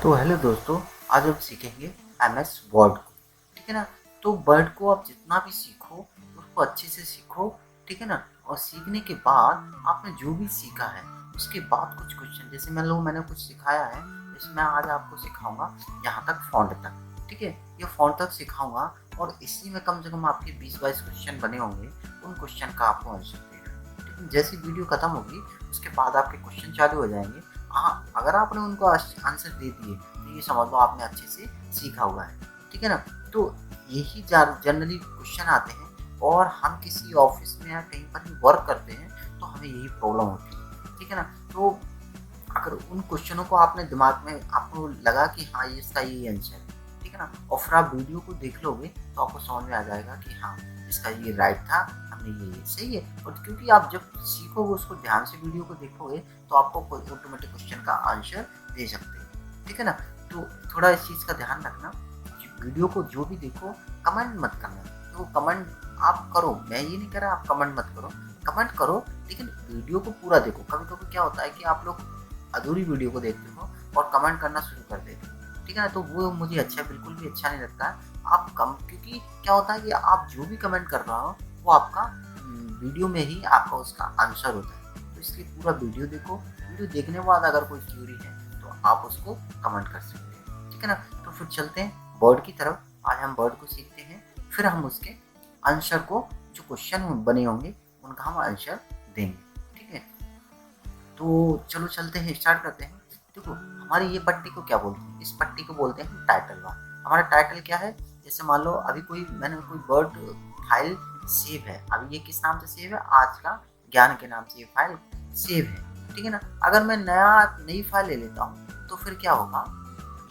तो हेलो दोस्तों, आज हम सीखेंगे MS वर्ड को। ठीक है ना। तो वर्ड को आप जितना भी सीखो उसको अच्छे से सीखो। ठीक है ना। और सीखने के बाद आपने जो भी सीखा है उसके बाद कुछ क्वेश्चन, जैसे मान लो मैंने कुछ सिखाया है, जैसे मैं आज आपको सिखाऊंगा यहाँ तक फॉन्ट तक। ठीक है, ये फॉन्ट तक सिखाऊंगा और इसी में कम से कम आपके 20-22 क्वेश्चन बने होंगे। उन क्वेश्चन का आपको आंसर देना है। ठीक है, जैसी वीडियो खत्म होगी उसके बाद आपके क्वेश्चन चालू हो जाएंगे। हाँ, अगर आपने उनको आंसर दे दिए तो ये समझ लो आपने अच्छे से सीखा हुआ है। ठीक है ना। तो यही जनरली क्वेश्चन आते हैं, और हम किसी ऑफिस में या कहीं पर भी वर्क करते हैं तो हमें यही प्रॉब्लम होती है। ठीक है ना। तो अगर उन क्वेश्चनों को आपने दिमाग में आपको लगा कि हाँ ये इसका यही आंसर है, ठीक है ना, और फिर आप वीडियो को देख लोगे तो आपको समझ में आ जाएगा कि हाँ इसका ये राइट था, हमने ये सही है। और क्योंकि आप जब सीखोगे उसको ध्यान से वीडियो को देखोगे तो आपको ऑटोमेटिक क्वेश्चन का आंसर दे सकते हैं। ठीक है ना। तो थोड़ा इस चीज़ का ध्यान रखना, वीडियो को जो भी देखो कमेंट मत करना। तो कमेंट आप करो, मैं ये नहीं कह रहा आप कमेंट मत करो, कमेंट करो लेकिन वीडियो को पूरा देखो। कभी कभी क्या होता है कि आप लोग अधूरी वीडियो को देखते हो और कमेंट करना शुरू कर देते हो। ठीक है ना। तो वो मुझे बिल्कुल भी अच्छा नहीं लगता है। आप कम, क्योंकि क्या होता है कि आप जो भी कमेंट कर रहे हो वो आपका वीडियो में ही आपका उसका आंसर होता है। तो इसलिए पूरा वीडियो देखो, वीडियो देखने के बाद अगर कोई क्यूरी है तो आप उसको कमेंट कर सकते हैं। ठीक है ना। तो फिर चलते हैं वर्ड की तरफ। आज हम वर्ड को सीखते हैं, फिर हम उसके आंसर को, जो क्वेश्चन बने होंगे उनका हम आंसर देंगे। ठीक है। तो चलो चलते हैं, स्टार्ट करते हैं। देखो हमारी ये पट्टी को क्या बोलते हैं, इस पट्टी को बोलते हैं टाइटल बार। हमारा टाइटल क्या है, जैसे मान लो अभी मैंने कोई वर्ड फाइल सेव है, अभी ये किस नाम से सेव है, आज का ज्ञान के नाम से ये फाइल सेव है। ठीक है ना। अगर मैं नई फाइल ले लेता हूँ तो फिर क्या होगा,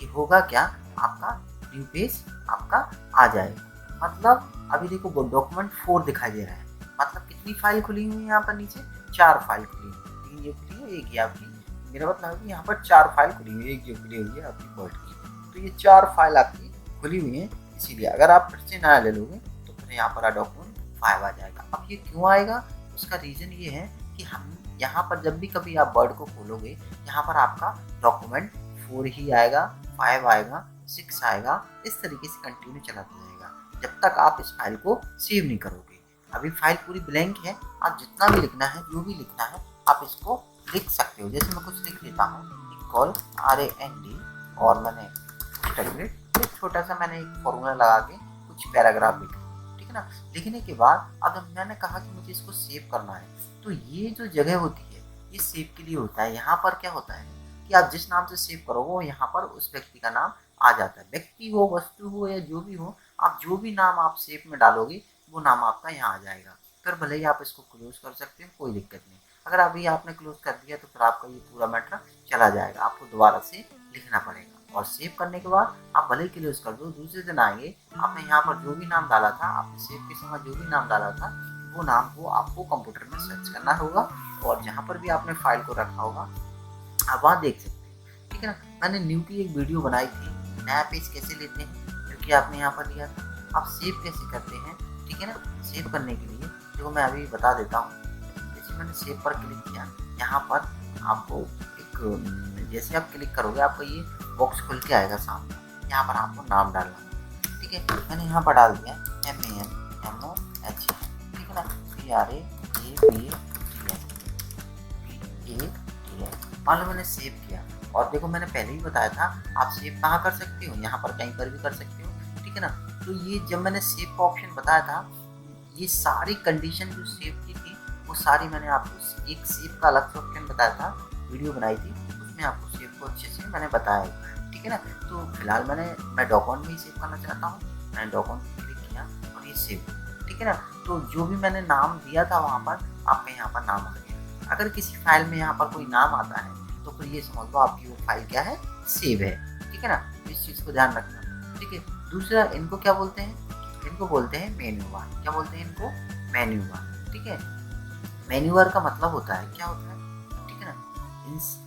ये होगा क्या, आपका न्यू पेज आपका आ जाएगा। मतलब अभी देखो डॉक्यूमेंट 4 दिखाई दे रहा है, मतलब कितनी फाइल खुली हुई है यहाँ पर नीचे, 4 फाइल खुली हुई है। ये खुली है, एक ये आपकी, मेरा मतलब है कि यहाँ पर 4 फाइल खुली हुई है, एक ये खुली हुई है आपकी वर्ड की। तो ये 4 फाइल आपकी खुली हुई है, इसीलिए अगर आप फिर से नया ले लोगे तो फिर यहाँ पर डॉक्यूमेंट 5 आ जाएगा। अब ये क्यों आएगा, उसका रीज़न ये है कि हम यहाँ पर जब भी कभी आप वर्ड को खोलोगे यहाँ पर आपका डॉक्यूमेंट 4 ही आएगा, 5 आएगा, 6 आएगा, इस तरीके से कंटिन्यू चलाता जाएगा जब तक आप इस फाइल को सेव नहीं करोगे। अभी फाइल पूरी ब्लैंक है, आप जितना भी लिखना है, जो भी लिखना है आप इसको लिख सकते हो। जैसे मैं कुछ लिख लेता हूँ, इक्वल RAND, और मैंने एक छोटा सा मैंने एक फॉर्मूला लगा के कुछ पैराग्राफ लिखा। ठीक है ना। लिखने के बाद अब मैंने कहा कि मुझे इसको सेव करना है, तो ये जो जगह होती है ये सेव के लिए होता है। यहाँ पर क्या होता है कि आप जिस नाम से सेव करोगे वो यहाँ पर उस व्यक्ति का नाम आ जाता है, व्यक्ति हो, वस्तु हो, या जो भी हो, आप जो भी नाम आप सेव में डालोगे वो नाम आपका यहाँ आ जाएगा। फिर भले ही आप इसको क्लोज कर सकते हो, कोई दिक्कत नहीं। अगर अभी आपने क्लोज कर दिया तो फिर आपका ये पूरा मैटर चला जाएगा, आपको दोबारा से लिखना पड़ेगा। और सेव करने के बाद आप भले ही क्लोज कर दो, दूसरे दिन आएंगे, आपने यहाँ पर जो भी नाम डाला था, आपने सेव के समय जो भी नाम डाला था वो नाम को आपको कंप्यूटर में सर्च करना होगा, और जहाँ पर भी आपने फाइल को रखा होगा आप वहाँ देख सकते हैं। ठीक है ना। मैंने न्यू की एक वीडियो बनाई थी, नया पेज कैसे लेते हैं, क्योंकि आपने यहाँ पर लिया था, आप सेव कैसे करते हैं। ठीक है ना। सेव करने के लिए देखो मैं अभी बता देता हूँ। जैसे मैंने सेव पर क्लिक किया, यहाँ पर आपको एक, जैसे आप क्लिक करोगे आपको ये बॉक्स खुल के आएगा सामने, यहाँ पर आपको नाम डालना है। ठीक है। मैंने यहाँ पर डाल दिया MANMOH। ठीक है ना। PRAABATS। मान लो मैंने सेव किया, और देखो मैंने पहले ही बताया था आप सेव कहाँ कर सकते हो, यहाँ पर कहीं पर भी कर सकते हो। ठीक है ना। तो ये जब मैंने सेव का ऑप्शन बताया था, ये सारी कंडीशन जो सेव की थी वो सारी मैंने आपको एक सेव का अलग से ऑप्शन बताया था, वीडियो बनाई थी, उसमें आपको सेव को अच्छे से मैंने बताया। ठीक है ना। तो फिलहाल मैं डॉक्यूमेंट में ही सेव करना चाहता हूँ, मैंने डॉक्यूमेंट पर क्लिक किया और ये सेव। ठीक है ना। तो जो भी मैंने नाम दिया था वहाँ पर आपका यहाँ पर नाम आ गया। अगर किसी फाइल में यहाँ पर कोई नाम आता है तो फिर ये समझ लो आपकी वो फाइल क्या है, सेव है। ठीक है ना। इस चीज़ को ध्यान रखना। ठीक है। दूसरा, इनको क्या बोलते हैं, इनको बोलते हैं मेन्यू बार। क्या बोलते हैं इनको, मेन्यू बार। ठीक है। मेन्यू बार का मतलब होता है, क्या होता है, ठीक है ना,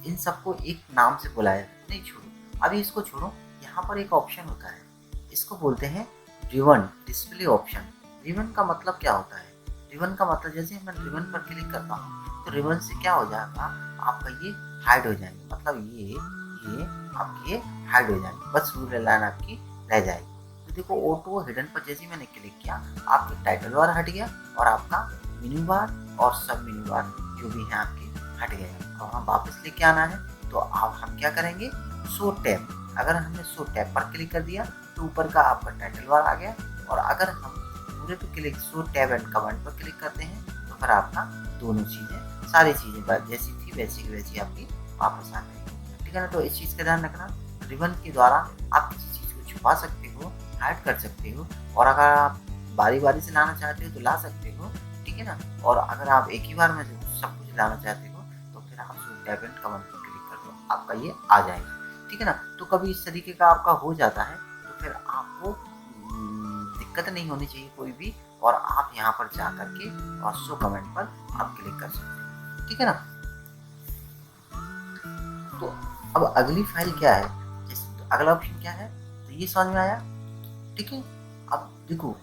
इन सबको एक नाम से बुलाया जाता है। नहीं छोड़ो, अभी इसको छोड़ो, यहाँ पर एक ऑप्शन होता है, इसको बोलते हैं रिबन, डिस्प्ले ऑप्शन। रिबन का मतलब क्या होता है, रिबन का मतलब जैसे मैं रिबन पर क्लिक करता हूँ तो रिबन से क्या हो जाएगा, आपका ये हाइड हो जाएंगे, मतलब ये आपकी हाइड हो जाएंगे, बस रूलर लाइन आपकी रह जाएगी। तो देखो ऑटो हिडन पर जैसे ही मैंने क्लिक किया, आपकी टाइटल बार हट गया और आपका मेन्यू बार और सब मेन्यू बार जो भी है आपके हट गए। अब हम वापस लेके आना है तो अब हम क्या करेंगे, शो टैब। अगर हमने शो टैब पर क्लिक कर दिया तो ऊपर का आपका टाइटल बार आ गया, और अगर हम पूरे पे click show tab and comment पर क्लिक करते हैं तो फिर आपका दोनों चीज़ें, सारी चीज़ें जैसी थी वैसी की वैसी आपकी वापस आ गई। ठीक है ना। तो इस चीज़ का ध्यान रखना, रिबन के द्वारा आप किसी चीज़ को छुपा सकते हो, हाइड कर सकते हो, और अगर आप बारी बारी से लाना चाहते हो तो ला सकते हो। ठीक है ना। और अगर आप एक ही बार में सब कुछ लाना चाहते हो तो फिर आप शो टैब एंड कमेंट पर क्लिक कर दो, आपका ये आ जाएगा। ठीक है ना। तो कभी इस तरीके का आपका हो जाता है तो फिर आपको दिक्कत नहीं होनी चाहिए कोई भी, और आप यहाँ पर जा करके और शो कमेंट पर आप क्लिक कर सकते हैं। ठीक है ना। तो अब अगली फाइल क्या है, जैसे अगला ऑप्शन क्या है, तो ये समझ में आया। ठीक है। अब देखो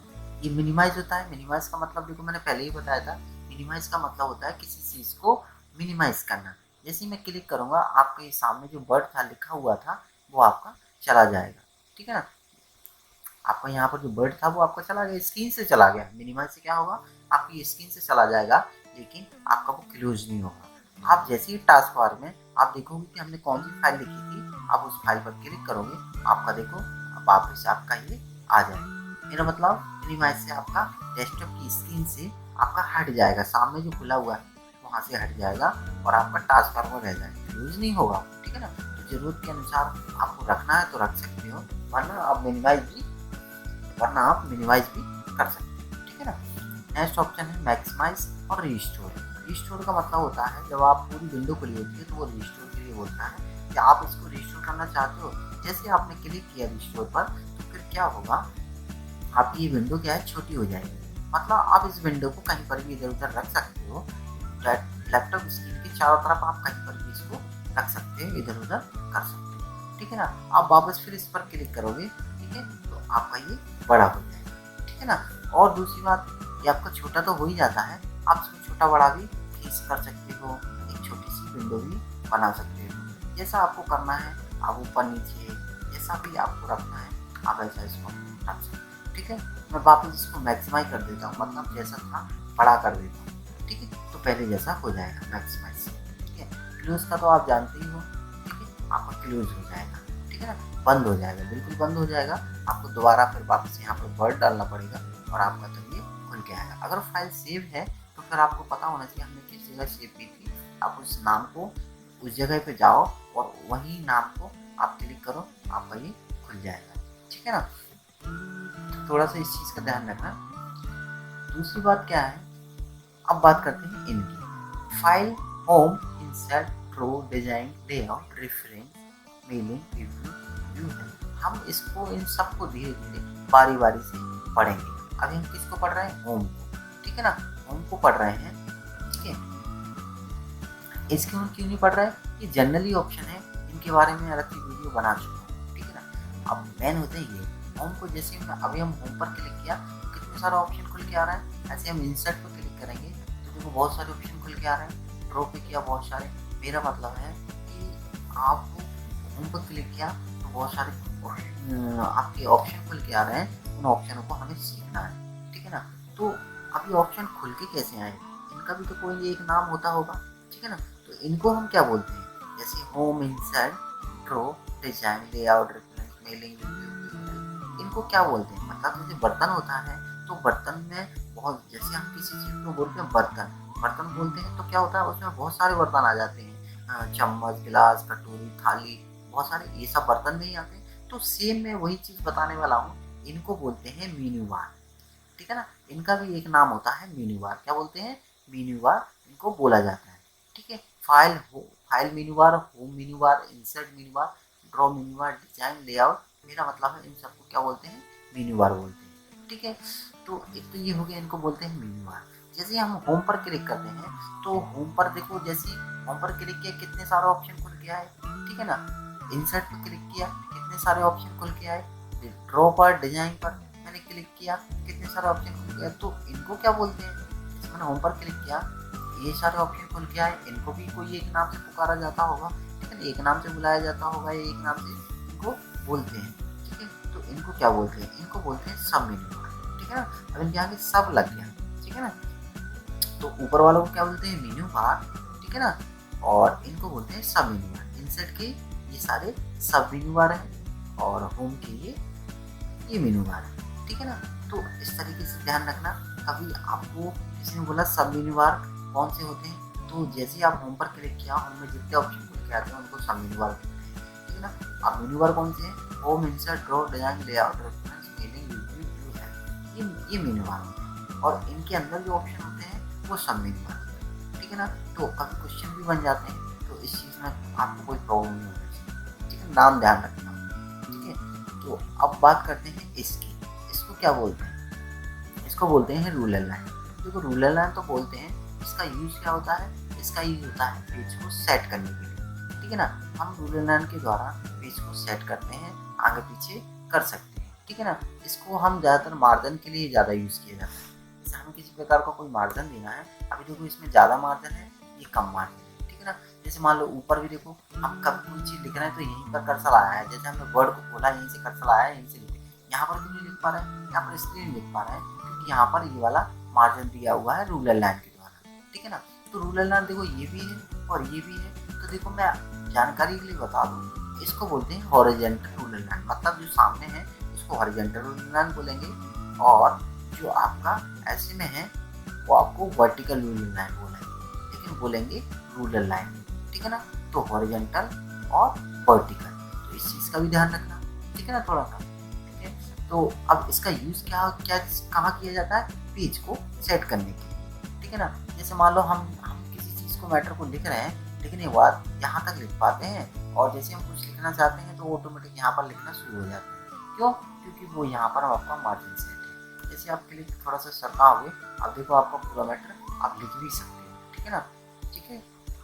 ये मिनिमाइज होता है। मिनिमाइज का मतलब देखो मैंने पहले ही बताया था, मिनिमाइज का मतलब होता है किसी चीज़ को मिनिमाइज करना। जैसे ही मैं क्लिक करूँगा आपके सामने जो वर्ड था लिखा हुआ था वो आपका चला जाएगा। ठीक है ना। आपका यहाँ पर जो वर्ड था वो आपका चला गया, स्क्रीन से चला गया। मिनिमाइज से क्या होगा, आपकी स्क्रीन से चला जाएगा लेकिन आपका वो क्लोज नहीं होगा। आप जैसे ही टास्क बार में आप देखोगे कि हमने कौन सी फाइल लिखी थी, आप उस फाइल पर क्लिक करोगे, आपका देखो वापस आपका ये आ जाएगा। मेरा मतलब मिनिमाइज से आपका डेस्कटॉप की स्क्रीन से आपका हट जाएगा, सामने जो खुला हुआ है वहाँ से हट जाएगा और आपका टास्क बार में रह जाएगा, क्लोज नहीं होगा। ठीक है ना। तो जरूरत के अनुसार आपको रखना है तो रख सकते हो, वरना आप मिनिमाइज भी कर सकते हैं। ठीक है ना। नेक्स्ट ऑप्शन है मैक्सिमाइज और रीस्टोर। रीस्टोर का मतलब होता है जब आप पूरी विंडो खुली होती है तो वो रीस्टोर के लिए बोलता है कि आप इसको रीस्टोर करना चाहते हो। जैसे आपने क्लिक किया रीस्टोर पर तो फिर क्या होगा, आपकी ये विंडो क्या है, छोटी हो जाएगी। मतलब आप इस विंडो को कहीं पर भी इधर उधर रख सकते हो, लैपटॉप स्क्रीन के चारों तरफ आप कहीं पर भी इसको रख सकते हो, इधर उधर कर सकते हो। ठीक है ना। आप वापस फिर इस पर क्लिक करोगे, ठीक है, तो आपका ये बड़ा हो जाएगा। ठीक है ना। और दूसरी बात, ये आपका छोटा तो हो ही जाता है, आप इसको छोटा बड़ा भी खींच कर सकते हो, एक छोटी सी विंडो भी बना सकते हो। जैसा आपको करना है, आप ऊपर नीचे जैसा भी आपको रखना है आप ऐसा इसको रख सकते हो। ठीक है। मैं वापस इसको मैक्सिमाइज कर देता हूँ, मतलब जैसा था बड़ा कर देता हूँ। ठीक है। तो पहले जैसा हो जाएगा मैक्सिमाइज। ठीक है। क्लोज का तो आप जानते ही हो। ठीक है। आपका क्लोज हो जाएगा। ठीक है ना। बंद हो जाएगा, बिल्कुल बंद हो जाएगा। आपको दोबारा फिर वापस यहाँ पर वर्ड डालना पड़ेगा और आपका तो ये खुल के आएगा। अगर फाइल सेव है तो फिर आपको पता होना चाहिए हमने किस जगह सेव की थी। आप उस नाम को उस जगह पे जाओ और वही नाम को आप क्लिक करो, आपका ये खुल जाएगा। ठीक है ना। थोड़ा सा इस चीज़ का ध्यान रखना। दूसरी बात क्या है, अब बात करते हैं इनकी। File, home, insert, draw, design, layout, reference, mailing, review, view है। हम इसको इन सबको धीरे धीरे बारी बारी से पढ़ेंगे। अभी हम किसको पढ़ रहे हैं, होम को। ठीक है ना। होम को पढ़ रहे हैं। ठीक है। इसके हम क्यों नहीं पढ़ रहे हैं, ये जनरली ऑप्शन है, इनके बारे में अलग की वीडियो बना चुका हूँ। ठीक है ना। अब मेन होते हैं ये होम को। जैसे अभी हम होम पर क्लिक किया तो कितने सारे ऑप्शन खुल के आ रहा है। ऐसे हम इंसर्ट पर क्लिक करेंगे तो देखो बहुत सारे ऑप्शन खुल के आ रहे हैं। ड्रॉ पे किया बहुत सारे। मेरा मतलब है कि आप होम पर क्लिक किया तो बहुत सारे आपके ऑप्शन खुल के आ रहे हैं, उन ऑप्शनों को हमें सीखना है। ठीक है ना। तो अभी ऑप्शन खुल के कैसे आए, इनका भी तो कोई एक नाम होता होगा। ठीक है ना। तो इनको हम क्या बोलते हैं, जैसे home, insert, draw, design, layout, reference, mailing, review, इनको क्या बोलते हैं, मतलब जैसे बर्तन होता है तो बर्तन में बहुत, जैसे हम किसी चीज़ को बोलते हैं बर्तन, बर्तन बोलते हैं तो क्या होता है उसमें बहुत सारे बर्तन आ जाते हैं, चम्मच, गिलास, कटोरी, थाली, बहुत सारे ये सब बर्तन नहीं आते। तो सेम मैं वही चीज़ बताने वाला हूँ, इनको बोलते हैं मेन्यू बार। ठीक है ना। इनका भी एक नाम होता है मेन्यू बार। क्या बोलते हैं, मेन्यू बार इनको बोला जाता है। ठीक है। File menu bar, home menu bar, insert menu bar, draw menu bar, design, layout, मेरा मतलब है इन सबको क्या बोलते हैं, मेन्यू बार बोलते हैं। ठीक है। तो एक तो ये हो गया, इनको बोलते हैं मेन्यू बार। जैसे हम होम पर क्लिक करते हैं तो होम पर देखो, जैसे होम पर क्लिक किया कितने सारे ऑप्शन खुल के आए। ठीक है ना। इंसर्ट पर क्लिक किया कितने सारे ऑप्शन खुल के आए। ड्रॉ पर, डिजाइन पर मैंने क्लिक किया कितने सारे ऑप्शन खुल गया। तो इनको क्या बोलते हैं, जैसे मैंने होम पर क्लिक किया ये सारे ऑप्शन खुल के आए, इनको भी कोई एक नाम से पुकारा जाता होगा, ठीक है ना, एक नाम से बुलाया जाता होगा, एक नाम से इनको बोलते हैं, ठीक है। तो इनको क्या बोलते हैं, इनको बोलते हैं सब मेन्यू बार, ठीक है ना। अब इनके आगे सब लग गया, ठीक है ना। तो ऊपर वालों को क्या बोलते हैं, मेन्यू बार, ठीक है ना, और इनको बोलते हैं सब मेन्यू बार। इंसर्ट के ये सारे सब मेन्यू बार हैं और होम के ये मेन्यू बार है, ठीक है ना। तो इस तरीके से ध्यान रखना, कभी आपको किसी ने बोला सब मेन्यू बार कौन से होते हैं, तो जैसे ही आप होम पर क्लिक किया, होम में जितने ऑप्शन खुल के आते हैं उनको सब मेन्यू बार बोलते हैं, ठीक है ना। अब मेन्यू बार कौन से हैं, home, insert, draw, design, layout, reference, mailing, review, view है, ये मेन्यू बार होते हैं और इनके अंदर जो ऑप्शन होते हैं वो सब मेन्यू बार होते हैं, ठीक है ना। तो कभी क्वेश्चन भी बन जाते हैं, तो इस चीज़ में आपको कोई प्रॉब्लम नहीं होनी चाहिए, ठीक है, नाम ध्यान रखना, ठीक है। तो अब बात करते हैं इसकी, इसको क्या बोलते हैं, इसको बोलते हैं रूलर लाइन। देखो रूलर लाइन तो बोलते हैं, इसका यूज क्या होता है, इसका यूज होता है पेज को सेट करने के लिए, ठीक है ना। हम रूलर लाइन के द्वारा पेज को सेट करते हैं, आगे पीछे कर सकते हैं, ठीक है ना। इसको हम ज़्यादातर मार्जिन के लिए ज़्यादा यूज़ किया जाता है, जैसे हमें किसी प्रकार का कोई मार्जिन देना है, अभी देखो इसमें ज़्यादा मार्जिन है, ये कम मार्जिन है, ठीक है ना। जैसे मान लो ऊपर भी देखो, हम कभी कोई चीज़ लिख रहे हैं तो यहीं पर कर्सर आया है, जैसे हमने वर्ड को खोला यहीं से कर्सर आया है, यहीं से लिखे, यहाँ पर क्यों नहीं लिख पा रहे हैं, यहाँ पर इसलिए नहीं लिख पा रहे हैं क्योंकि यहाँ पर ये वाला मार्जिन दिया हुआ है रूलर लाइन के द्वारा, ठीक है ना। तो रूलर लाइन देखो ये भी है और ये भी है, तो देखो मैं जानकारी के लिए बता दूँ, इसको बोलते हैं हॉरिजॉन्टल रूलर लाइन, मतलब जो सामने है उसको हॉरिजॉन्टल रूलर लाइन बोलेंगे, और जो आपका ऐसे में है वो आपको वर्टिकल रूलर लाइन बोलेंगे, लेकिन बोलेंगे रूलर लाइन, ठीक है ना। तो हॉरिजॉन्टल और वर्टिकल, तो इस चीज़ का भी ध्यान रखना, ठीक है ना, थोड़ा सा, ठीक है। तो अब इसका यूज़ क्या क्या कहाँ किया जाता है, पेज को सेट करने के लिए, ठीक है ना। जैसे मान लो हम किसी चीज़ को, मैटर को लिख रहे हैं, लेकिन ये बात यहाँ तक लिख पाते हैं और जैसे हम कुछ लिखना चाहते हैं तो ऑटोमेटिक यहाँ पर लिखना शुरू हो जाता है, क्यों, क्योंकि वो यहाँ पर आपका मार्जिन सेट है। जैसे आप क्लिक थोड़ा सा सरका हुए, अब देखो आपका पूरा मैटर आप लिख भी सकते हो, ठीक है ना, ठीक है।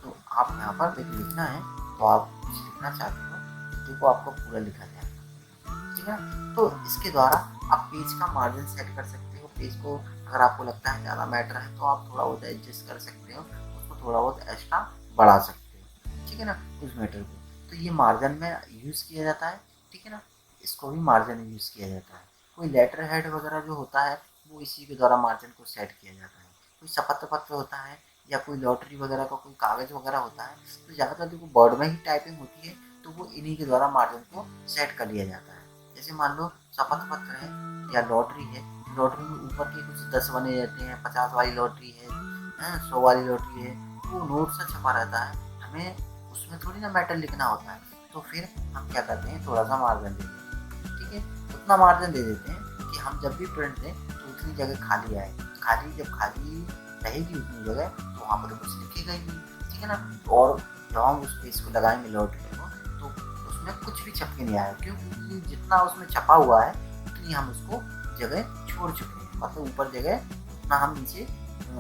तो आप यहाँ पर देखो लिखना है, तो आप कुछ लिखना चाहते हो, देखो आपको पूरा लिखा जाएगा, ठीक है ना। तो इसके द्वारा आप पेज का मार्जिन सेट कर सकते हो, पेज को अगर आपको लगता है ज़्यादा मैटर है तो आप थोड़ा बहुत एडजस्ट कर सकते हो, उसको थोड़ा बहुत एक्स्ट्रा बढ़ा सकते हो, ठीक है ना, उस मैटर को। तो ये मार्जिन में यूज़ किया जाता है, ठीक है ना, इसको भी मार्जिन में यूज़ किया जाता है। कोई लेटर हेड वगैरह जो होता है वो इसी के द्वारा मार्जिन को सेट किया जाता है। कोई शपथ पत्र होता है या कोई लॉटरी वगैरह का कोई कागज़ वगैरह होता है, तो ज़्यादातर देखो बोर्ड में ही टाइपिंग होती है, तो वो इन्हीं के द्वारा मार्जिन को सेट कर लिया जाता है। जैसे मान लो शपथ पत्र है या लॉटरी है, लॉटरी में ऊपर के कुछ 10 बने रहते हैं, 50 वाली लॉटरी है, 100 वाली लॉटरी है, वो नोट से छपा रहता है, हमें उसमें थोड़ी ना मैटर लिखना होता है, तो फिर हम क्या करते हैं, थोड़ा सा मार्जिन दे देते हैं, ठीक है, उतना मार्जिन दे देते हैं कि हम जब भी प्रिंट दें तो उतनी जगह खाली आए, खाली जब खाली रहेगी उतनी जगह तो वहाँ पर तो कुछ लिखेगा ही नहीं, ठीक है ना। और जब हम उस पेज को लगाएंगे लॉटरी को, तो उसमें कुछ भी छप के नहीं आएगा, क्योंकि जितना उसमें छपा हुआ है उतनी हम उसको जगह छोड़ चुके हैं, मतलब ऊपर जगह उतना हम नीचे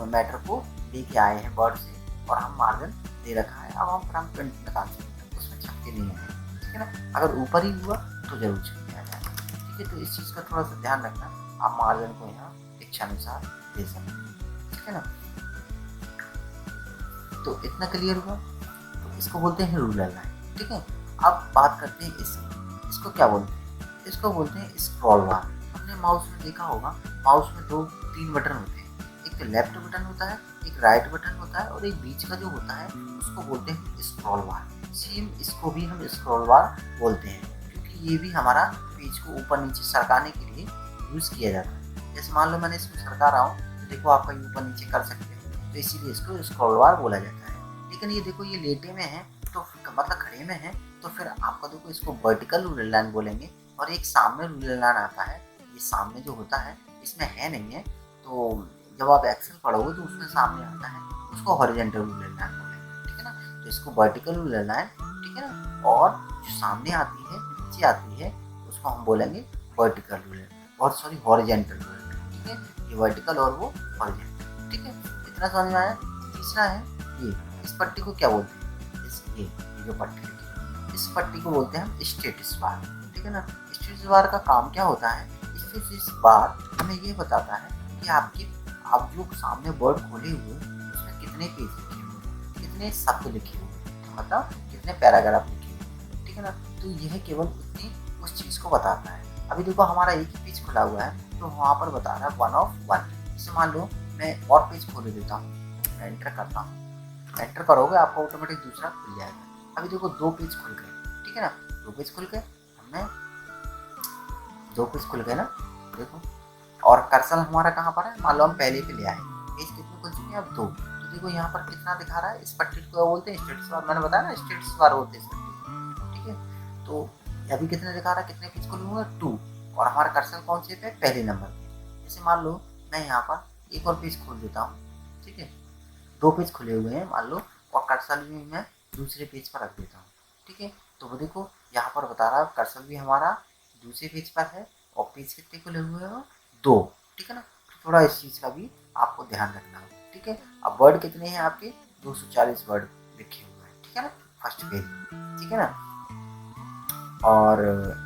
मैटर को लेके आए हैं वर्ड से, और हम मार्जिन दे रखा है, अब हम प्रिंट निकाल सकते हैं, उसमें छपके नहीं आए, ठीक है ना। अगर ऊपर ही हुआ तो जरूर छप के आ जाएगा, ठीक है। तो इस चीज़ का थोड़ा सा ध्यान रखना, आप मार्जिन को यहाँ इच्छा अनुसार दे सकते हैं, ठीक है ना। तो इतना क्लियर हुआ, तो इसको बोलते हैं रूलर लाइन, ठीक है। अब बात करते हैं इसको क्या बोलते हैं, इसको बोलते हैं स्क्रॉल बार। हमने माउस में देखा होगा, माउस में 2-3 बटन होते हैं, एक तो लेफ्ट बटन होता है, एक राइट बटन होता है, और एक बीच का जो होता है उसको बोलते हैं स्क्रॉल बार। सेम इसको भी हम स्क्रॉल बार बोलते हैं, क्योंकि ये भी हमारा पेज को ऊपर नीचे सरकाने के लिए यूज़ किया जाता है। जैसे मान लो मैंने इसको सरका रहा हूँ, तो देखो आपका ये ऊपर नीचे कर सकते हो, तो इसीलिए इसको स्क्रॉल बार बोला जाता है। लेकिन ये देखो ये लेटे में है, तो मतलब खड़े में है, तो फिर आपका देखो इसको वर्टिकल रूलर लाइन बोलेंगे, और एक सामने रूलर लाइन आता है, ये सामने जो होता है इसमें है नहीं है, तो जब आप एक्सेल पढ़ोगे तो उसमें सामने आता है, उसको हॉरिजॉन्टल रूलर लाइन बोलेंगे, ठीक है ना। तो इसको वर्टिकल रूलर लाइन, ठीक है ना, और जो सामने आती है, नीचे आती है, उसको हम बोलेंगे वर्टिकल रूलर, और सॉरी हॉरिजॉन्टल रूलर लाइन, ठीक है। ये वर्टिकल और वो हॉरिजॉन्टल, ठीक है, इतना समझ में आया। तीसरा है ये, इस पट्टी को क्या बोलते हैं, ये जो पट्टी लिखी, इस पट्टी को बोलते हैं हम स्टेटस बार, ठीक है ना। स्टेटस बार का काम क्या होता है, स्टेटस बार हमें ये बताता है कि आप जो सामने वर्ड खोले हुए उसमें कितने पेज लिखे हुए, कितने शब्द लिखे हुए, मतलब कितने पैराग्राफ लिखे हुए, ठीक है ना। तो यह केवल उतनी उस चीज़ को बताता है। अभी देखो हमारा एक ही पेज खुला हुआ है तो वहाँ पर बता रहा है 1 of 1। जैसे मान लो मैं और पेज खोल देता हूँ, मैं एंटर करता हूँ, एंटर करोगे आपको ऑटोमेटिक दूसरा खुल जाएगा। अभी देखो 2 पेज खुल गए, ठीक है ना, 2 पेज खुल गए, हमने 2 पेज खुल गए ना, देखो। और कर्सर हमारा कहाँ पर है, मान लो हम पहले पे ले आए, पेज कितने खुल चुके हैं अब 2। तो देखो यहाँ पर कितना दिखा रहा है, इस पट्टी को बोलते हैं स्टेटस बार, मैंने बताया ना स्टेटस बार होते हैं इस पट्टी, ठीक है। तो अभी कितने दिखा रहा है, कितने पेज खुले हुए हैं 2, और हमारा कर्सर कौन से पे, पहले नंबर पे। जैसे मान लो मैं यहाँ पर एक और पेज खोल देता हूँ, ठीक है, 2 पेज खुले हुए हैं मान लो, और कर्सर भी मैं दूसरे पेज पर रख देता हूँ, ठीक है। तो वो देखो यहाँ पर बता रहा है कर्सर भी हमारा दूसरे पेज पर है, और पेज कितने खुले हुए हैं 2, ठीक है ना। तो थोड़ा इस चीज़ का भी आपको ध्यान रखना है, ठीक है। अब वर्ड कितने हैं आपके, 240 वर्ड लिखे हुए हैं, ठीक है ना, फर्स्ट पेज, ठीक है ना। और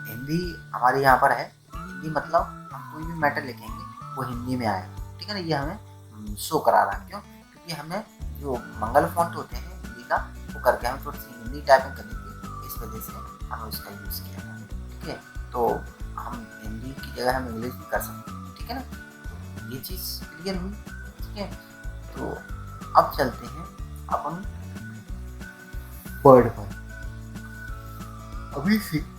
हिंदी हमारे यहाँ पर है, हिंदी मतलब हम कोई भी मैटर लिखेंगे वो हिंदी में आएगा, ठीक है ना। ये हमें शो करा रहा है, क्यों, क्योंकि हमें जो मंगल फॉन्ट होते हैं हिंदी का, वो करके हमें थोड़ी सी हिंदी टाइपिंग करनी थी, इस वजह से हमें उसका यूज़ किया था, ठीक है। तो हम हिंदी की जगह हम इंग्लिश भी कर सकते हैं, ठीक है ना। तो ये चीज़ क्लियर हुई, ठीक है। तो अब चलते हैं अपन वर्ड पर।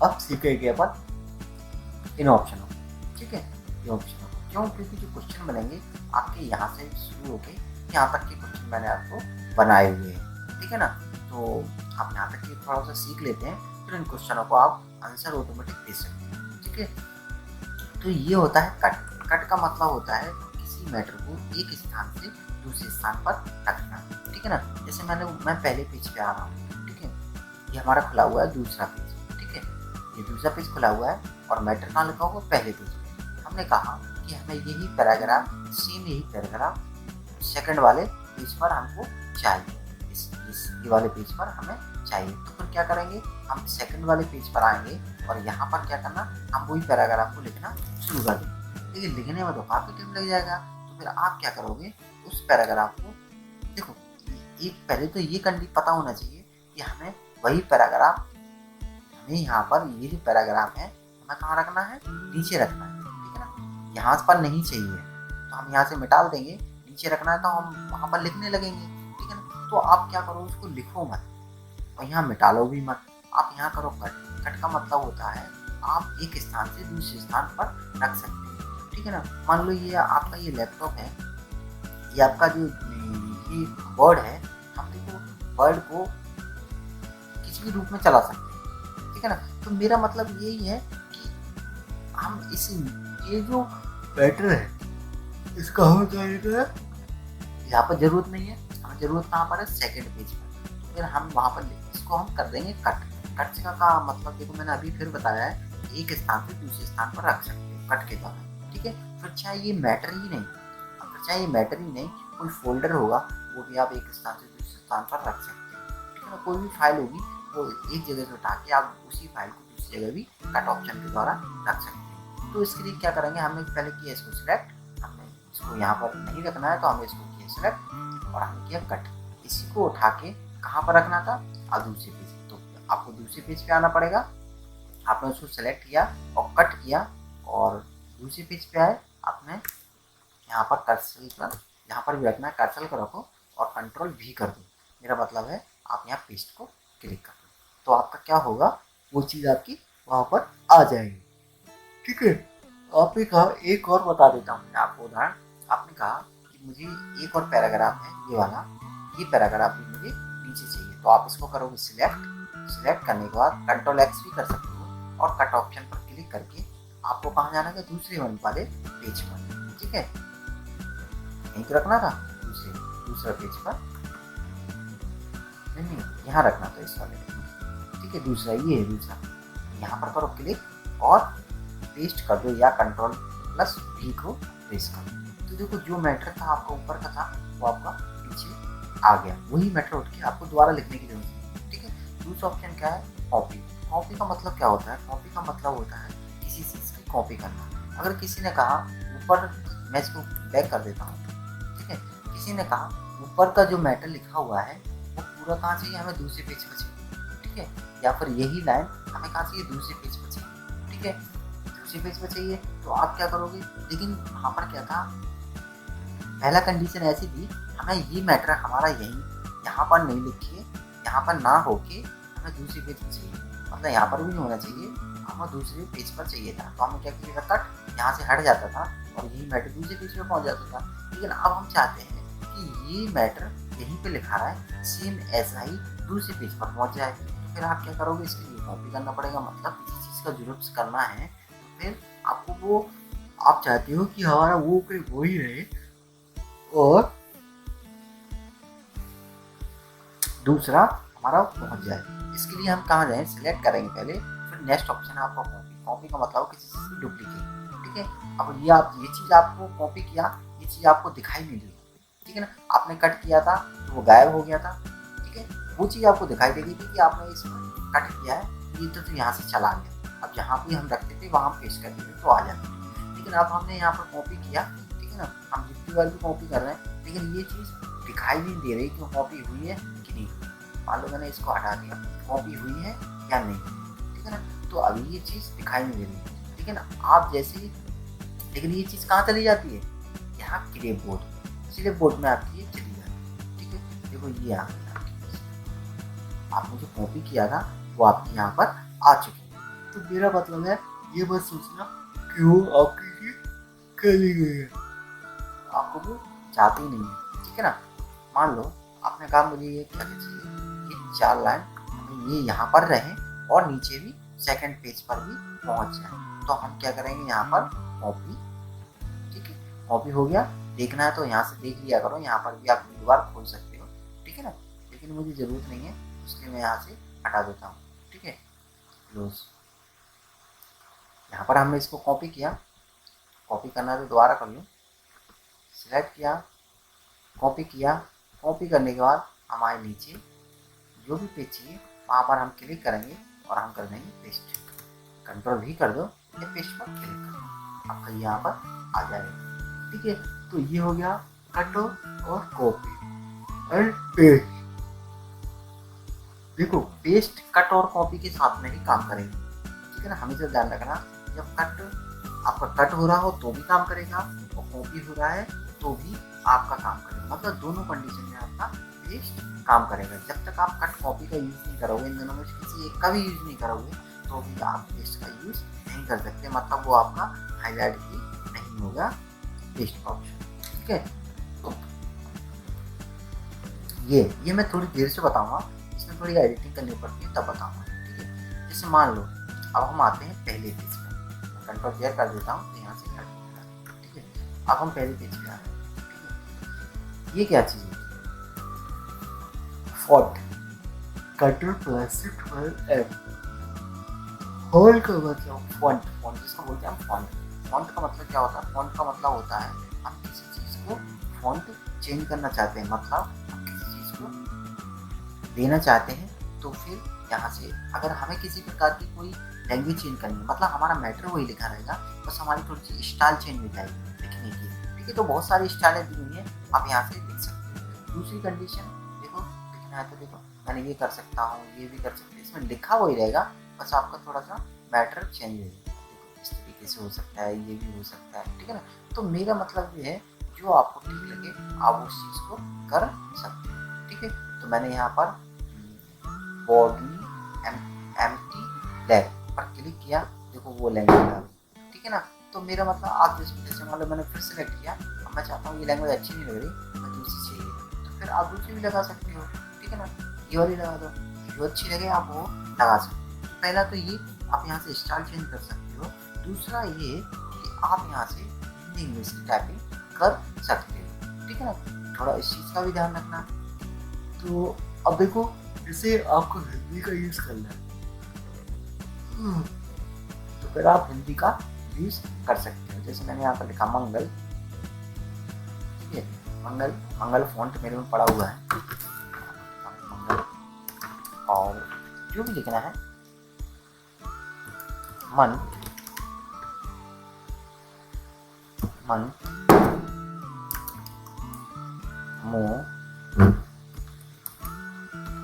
अब सीखेंगे अपन इन ऑप्शनों, ठीक है, ये ऑप्शनों, क्यों, क्योंकि जो क्वेश्चन बनेंगे आपके यहाँ से शुरू होके यहाँ तक के क्वेश्चन मैंने आपको बनाए हुए हैं, ठीक है ना। तो आप यहाँ तक के थोड़ा सा सीख लेते हैं, फिर इन क्वेश्चनों को आप आंसर ऑटोमेटिक दे सकते हैं, ठीक है। तो ये होता है कट। कट का मतलब होता है किसी मैटर को एक स्थान से दूसरे स्थान पर रखना, ठीक है ना। जैसे मैं पहले पेज पे आ रहा हूँ, ठीक है, ये हमारा खुला हुआ है दूसरा पेज, ये दूसरा पेज खुला हुआ है, और मैटर कहाँ लिखा होगा, पहले पेज पे। हमने कहा कि हमें यही पैराग्राफ, सेम यही पैराग्राफ सेकंड वाले पेज पर हमको चाहिए, इस ये वाले पेज पर हमें चाहिए। तो फिर क्या करेंगे, हम सेकंड वाले पेज पर आएंगे, और यहाँ पर क्या करना, हम वही पैराग्राफ को लिखना शुरू कर देंगे। लेकिन लिखने में तो काफ़ी टाइम लग जाएगा, तो फिर आप क्या करोगे, उस पैराग्राफ को देखो, एक पहले तो ये कंडीशन पता होना चाहिए कि हमें वही पैराग्राफ, हमें यहाँ पर ये जो पैराग्राफ है हमें कहाँ रखना है, नीचे रखना है, ठीक है ना। यहाँ पर नहीं चाहिए तो हम यहाँ से मिटा देंगे, नीचे रखना है तो हम वहाँ पर लिखने लगेंगे, ठीक है ना। तो आप क्या करो, उसको लिखो मत, और यहाँ मिटा लो भी मत, आप यहाँ करो कट। कट का मतलब होता है आप एक स्थान से दूसरे स्थान पर रख सकते हैं, ठीक है ना। मान लो ये आपका ये लैपटॉप है, ये आपका जो ये वर्ड है, हम देखो वर्ड को किसी भी रूप में चला सकते हैं, ठीक है ना। तो मेरा मतलब यही है कि हम इस ये जो बैटर है इसका हो जाएगा, यहाँ पर जरूरत नहीं है, हमें जरूरत कहाँ पर है, सेकंड पेज पर। तो फिर हम वहाँ पर इसको हम कर देंगे कट। कट का मतलब देखो मैंने अभी फिर बताया है, एक स्थान से दूसरे स्थान पर रख सकते हैं कट के द्वारा, ठीक है। फिर चाहे ये मैटर ही नहीं, चाहे ये मैटर ही नहीं, कोई फोल्डर होगा वो भी आप एक स्थान से दूसरे स्थान पर रख सकते हैं, ठीक है ना। कोई भी फाइल होगी वो एक जगह से उठा के आप उसी फाइल को दूसरी जगह भी कट ऑप्शन के द्वारा रख सकते हैं। तो इसके लिए क्या करेंगे, हमने पहले किया इसको सिलेक्ट, हमने इसको यहाँ पर नहीं रखना है तो हमने इसको किया सिलेक्ट, और हमने किया कट। इसी को उठा के कहाँ पर रखना था, अब दूसरे पेज पे। तो आपको दूसरे पेज पे आना पड़ेगा, आपने उसको सेलेक्ट किया और कट किया, और दूसरे पेज पे आए, आपने यहाँ पर कर्सर पर, यहाँ पर भी रखना है, कर्सर को रखो और कंट्रोल भी कर दो। मेरा मतलब है आप यहाँ पेस्ट को क्लिक कर दो, तो आपका क्या होगा, वो चीज़ आपकी वहाँ पर आ जाएगी, ठीक है। आपने कहा एक और बता देता हूँ मैं आपको उदाहरण। आपने कहा कि मुझे एक और पैराग्राफ है ये वाला, ये पैराग्राफ भी मुझे नीचे चाहिए, तो आप इसको करोगे सिलेक्ट। सिलेक्ट करने के बाद कंट्रोल एक्स भी कर सकते हो, और कट ऑप्शन पर क्लिक करके आपको कहाँ जाना है, दूसरे वाले पेज पर, ठीक है। यहीं तो रखना था, दूसरा पेज पर नहीं, यहाँ रखना था इस वाले में, ठीक है। दूसरा ये है, दूसरा यहाँ पर करो क्लिक और पेस्ट कर दो, या कंट्रोल प्लस V को प्रेस कर दो। तो देखो जो मैटर था आपका ऊपर का था वो आपका नीचे आ गया, वही मैटर उठ के आपको दोबारा लिखने की जरूरत नहीं, ठीक है। दूसरा ऑप्शन क्या है, कॉपी। कॉपी का मतलब क्या होता है, कॉपी का मतलब होता है किसी चीज़ की कॉपी करना। अगर किसी ने कहा ऊपर, मैं इसको बैक कर देता हूँ, ठीक है, किसी ने कहा ऊपर का जो मैटर लिखा हुआ है वो पूरा कहाँ चाहिए, हमें दूसरे पेज पर चाहिए, ठीक है। या फिर यही लाइन हमें कहाँ चाहिए, दूसरे पेज पर चाहिए, ठीक है। दूसरे पेज पर चाहिए तो आप क्या करोगे, लेकिन वहाँ पर क्या था, पहला कंडीशन ऐसी थी, हमें ये मैटर हमारा यही यहाँ पर नहीं लिखिए, यहाँ पर ना होके हमें दूसरे पेज पर चाहिए, मतलब यहाँ पर भी नहीं होना चाहिए, हमें दूसरे पेज पर चाहिए था। तो हमें क्या किया था, कट यहाँ से हट जाता था और यही मैटर दूसरे पेज पर पहुँच जाता था। लेकिन अब हम चाहते हैं कि ये मैटर यहीं पे लिखा रहा है, सेम ऐसा ही दूसरे पेज पर पहुँच जाए। तो फिर आप क्या करोगे, इसके लिए कॉपी करना पड़ेगा, मतलब किसी चीज़ का जरूरत करना है तो फिर आपको वो, आप चाहते हो कि हमारा वो ही रहे और दूसरा हमारा पहुंच जाए। इसके लिए हम कहाँ जाएं, सिलेक्ट करेंगे पहले, फिर नेक्स्ट ऑप्शन है आपका कॉपी। कॉपी का मतलब किसी चीज़ की डुप्लीकेट, ठीक है। अब ये चीज़ आपको कॉपी किया, ये चीज़ आपको दिखाई नहीं दी, ठीक है ना। आपने कट किया था तो वो गायब हो गया था, ठीक है। वो चीज़ आपको दिखाई देगी कि आपने इसमें कट किया है, ये तो यहाँ से चला गया। अब जहाँ भी हम रखते थे वहाँ पेस्ट कर देते तो आ जाते। लेकिन अब हमने यहाँ पर कॉपी किया, ठीक है ना, हम जितनी बार भी कॉपी कर रहे हैं, लेकिन ये चीज़ दिखाई नहीं दे रही कि कॉपी हुई है कि नहीं हुई। मान लो मैंने इसको हटा दिया, कॉपी हुई है या नहीं, ठीक है ना। तो अभी ये चीज़ दिखाई नहीं दे रही, ठीक है ना। आप जैसे ही, लेकिन ये चीज़ कहाँ चली जाती है, यहाँ क्लिप बोर्ड में आपकी ये चली जाती है, ठीक है। देखो ये आ गई आपके पास, आपने जो कॉपी किया था वो आपके यहाँ पर आ चुकी है। तो मेरा मतलब है ये मत सोचना कि वो आपकी चली गई है, आपको वो चाहती नहीं है, ठीक है ना। मान लो आपने कहा मुझे ये क्या चाहिए, ये 4 लाइन हमें ये यहाँ पर रहे और नीचे भी सेकंड पेज पर भी पहुँच जाए। तो हम क्या करेंगे, यहाँ पर कॉपी, ठीक है, कॉपी हो गया। देखना है तो यहाँ से देख लिया करो, यहाँ पर भी आप एक बार खोल सकते हो, ठीक है ना। लेकिन मुझे ज़रूरत नहीं है, इसलिए मैं यहाँ से हटा देता हूँ, ठीक है, क्लोज। यहाँ पर हमने इसको कॉपी किया, कॉपी करना है तो दोबारा कर लो, सिलेक्ट किया, कॉपी किया। कॉपी करने के बाद हमारे नीचे जो भी पेज चाहिए वहाँ पर हम क्लिक करेंगे और हम कर देंगे पेस्ट। कंट्रोल भी कर दो या पेस्ट पर क्लिक कर दो, आपका यहाँ पर आ जाएगा, ठीक है। तो ये हो गया कट और कॉपी एंड पेस्ट। देखो पेस्ट कट और कॉपी के साथ में ही काम करेंगे, ठीक है ना। हमेशा ध्यान रखना, जब आपका कट हो रहा हो तो भी काम करेगा और कॉपी हो रहा है तो भी आपका काम करेगा, मतलब दोनों कंडीशन में आपका पेस्ट काम करेगा। जब तक आप कट कॉपी का यूज़ नहीं करोगे, इन दोनों में किसी एक का भी यूज़ नहीं करोगे तो भी आप पेस्ट का यूज़ नहीं कर सकते, मतलब वो आपका हाईलाइट ही नहीं होगा पेस्ट का ऑप्शन, ठीक है। तो ये मैं थोड़ी देर से बताऊंगा, इसमें थोड़ी एडिटिंग करनी पड़ती है तब बताऊंगा, ठीक है। जैसे मान लो अब हम आते हैं पहले पेज पर, कंट्रोल क्लियर कर देता हूँ तो यहाँ से हट गया, ठीक है। अब हम पहले पेज पे आ रहे हैं, ठीक है। ये क्या चीज़ है, font, control plus shift plus F. Whole का मतलब फॉन्ट, फॉन्ट जिसको बोलते हैं हम फॉन्ट। फॉन्ट का मतलब क्या होता है, फॉन्ट का मतलब होता है हम किसी चीज़ को फॉन्ट चेंज करना चाहते हैं, मतलब हम किसी चीज़ को देना चाहते हैं तो फिर यहाँ से अगर हमें किसी प्रकार की कोई लैंग्वेज चेंज करनी है, मतलब हमारा मैटर वही लिखा रहेगा, बस हमारी थोड़ी सी स्टाइल चेंज हो जाएगी लिखने की, ठीक है। तो बहुत सारी स्टाइलें दी हुई हैं, आप यहाँ से लिख सकते हो। दूसरी कंडीशन देखो, लिखना है तो देखो मैंने ये कर सकता हूँ, ये भी कर सकते हैं, इसमें लिखा वही रहेगा, बस आपका थोड़ा सा मैटर चेंज हो जाएगा। देखो इस तरीके से हो सकता है, ये भी हो सकता है, ठीक है ना। तो मेरा मतलब ये है जो आपको ठीक लगे आप उस चीज़ को कर सकते हो, ठीक है। तो मैंने यहाँ पर बॉडी एम्प्टी लैब पर क्लिक किया, देखो वो लैंग्वेज आ गई, ठीक है ना। तो मेरा मतलब आप जैसे मान लो मैंने फिर सेलेक्ट किया, अब मैं चाहता हूँ ये लैंग्वेज अच्छी नहीं लग रही, मैं दूसरी चाहिए, तो फिर आप दूसरी भी लगा सकते हो, ठीक है ना। ये वाली लगा दो, जो अच्छी लगे आप वो लगा सकते हो। तो पहला तो ये आप यहाँ से स्टाइल चेंज कर सकते हो, दूसरा ये कि आप यहाँ से हिंदी इंग्लिश की टाइपिंग कर सकते हो, ठीक है ना। थोड़ा इस चीज़ का भी ध्यान रखना। तो अब देखो जैसे आपको हिंदी का यूज़ करना है तो फिर आप हिंदी का यूज़ कर सकते हो। जैसे मैंने यहाँ पर लिखा मंगल, ठीक है, मंगल, मंगल फॉन्ट मेरे में पड़ा हुआ है, मंगल, और जो भी लिखना है मन, मन, मो,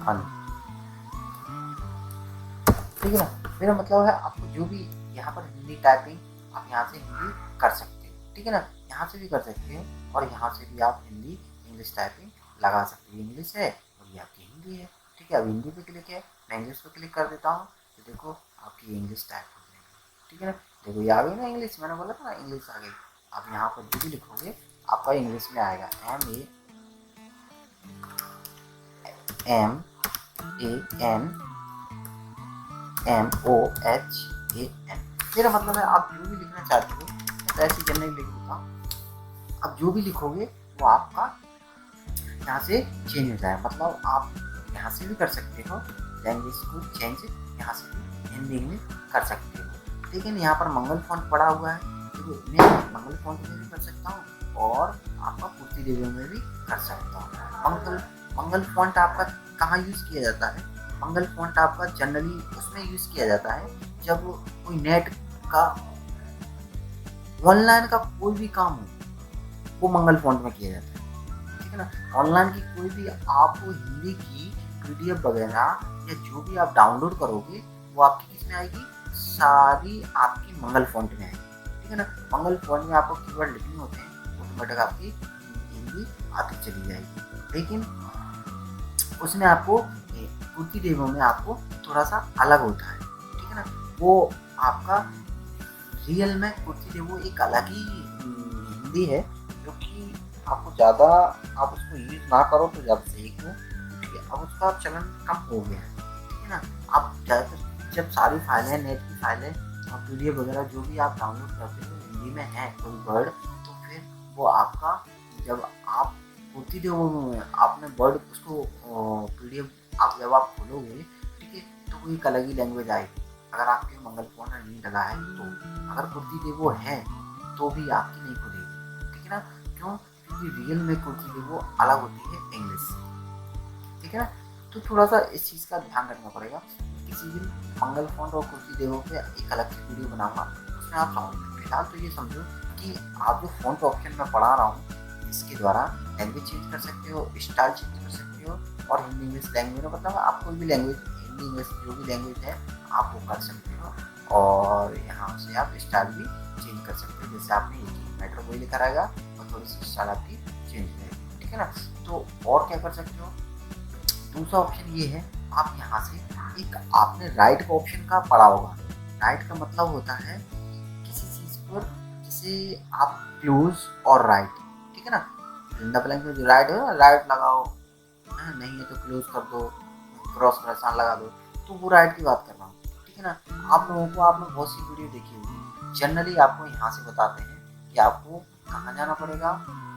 फन, ठीक है ना। मेरा मतलब है आपको जो भी यहाँ पर हिंदी टाइपिंग आप यहाँ से हिंदी कर सकते हो, ठीक है ना। यहाँ से भी कर सकते हो और यहाँ से भी आप हिंदी इंग्लिश टाइपिंग लगा सकते हो। इंग्लिश है और ये आपकी हिंदी है, ठीक है। अब हिंदी पे क्लिक है, मैं इंग्लिश पे क्लिक कर देता हूँ तो देखो आपकी इंग्लिश टाइप हो जाएगी, ठीक है ना। देखो ये आ गई ना इंग्लिश, मैंने बोला था ना इंग्लिश आ गई। अब यहाँ पर जो भी लिखोगे आपका इंग्लिश में आएगा। MAMANMOHAN। मेरा मतलब है आप जो भी लिखना चाहते हो, तो ऐसे जनरल लिख देता हूँ। अब जो भी लिखोगे वो आपका यहाँ से चेंज हो जाए, मतलब आप यहाँ से भी कर सकते हो लैंग्वेज को चेंज, यहाँ से भी हिंदी में कर सकते हो। लेकिन यहाँ पर मंगल फॉन्ट पड़ा हुआ है, तो मैं मंगल फॉन्ट में भी कर सकता हूँ और आपका कुर्ती देवी में भी कर सकता हूँ। मंगल फॉन्ट आपका कहाँ यूज़ किया जाता है? मंगल फॉन्ट आपका जनरली उसमें यूज़ किया जाता है जब कोई नेट का ऑनलाइन का कोई भी काम हो, वो मंगल फॉन्ट में किया जाता है, ठीक है ना। ऑनलाइन की कोई भी आपको हिंदी की PDF वगैरह या जो भी आप डाउनलोड करोगे वो आपकी किस में आएगी? सारी आपकी मंगल फॉन्ट में आएगी, ठीक है ना। मंगल फॉन्ट में आपको कीवर्ड लिखने होते हैं, ऑटोमेटिक आपकी हिंदी आती चली जाएगी। लेकिन उसमें आपको कुर्ती देवों में आपको थोड़ा सा अलग होता है, ठीक है ना। वो आपका रियल में कुर्ती देवो एक अलग ही हिंदी है, जो कि आपको ज़्यादा आप उसको यूज़ ना करो तो ज़्यादा सही हो, ठीक है। अब उसका चलन कम हो गया है, ठीक है ना। आप ज़्यादातर जब सारी फाइलें नेट की फाइलें और PDF वगैरह जो भी आप डाउनलोड करते हो हिंदी में है कोई वर्ड, तो फिर वो आपका जब आप कुर्ती देवो में आपने वर्ड उसको PDF आप जब आप खोलोगे, ठीक है, तो वो एक अलग ही लैंग्वेज आएगी। अगर आपके मंगल फॉन्ट नहीं लगा है तो, अगर कुर्ती देवो है तो भी आपकी नहीं खुलेगी, ठीक है ना। क्यों? क्योंकि रियल में कुर्ती देवो अलग होती है इंग्लिश से, ठीक है ना। तो थोड़ा सा इस चीज़ का ध्यान रखना पड़ेगा। किसी दिन मंगल फॉन्ट और कुर्ती देवो पे एक अलग से वीडियो बनाऊंगा, उसमें आप समझो। फिलहाल तो ये समझो कि आप जो फॉन्ट ऑप्शन में पढ़ा रहा हूँ इसके द्वारा लैंग्वेज चेंज कर सकते हो, स्टाइल चेंज कर सकते हो, और हिंदी इंग्लिश लैंग्वेज में मतलब आप कोई भी लैंग्वेज हिंदी इंग्लिश जो भी लैंग्वेज है आप वो कर सकते हो, और यहाँ से आप स्टाइल भी चेंज कर सकते हो। जैसे आपने एक मैटर वही लिखा रहेगा और थोड़ी सी स्टाइल आपकी चेंज रहेगी, ठीक है ना। तो और क्या कर सकते हो? दूसरा ऑप्शन ये है, आप यहाँ से एक आपने राइट का ऑप्शन का पढ़ा होगा। राइट का मतलब होता है किसी चीज़ पर जैसे आप क्लोज और राइट, ठीक है ना। इन द ब्लैंक में जो राइट है राइट लगाओ, नहीं है तो क्लोज कर दो, क्रॉस का निशान लगा दो, तो वो राइट की बात कर रहा हूँ, ठीक है ना। आप लोगों को आपने बहुत सी वीडियो देखी होगी, जनरली आपको यहाँ से बताते हैं कि आपको कहाँ जाना पड़ेगा,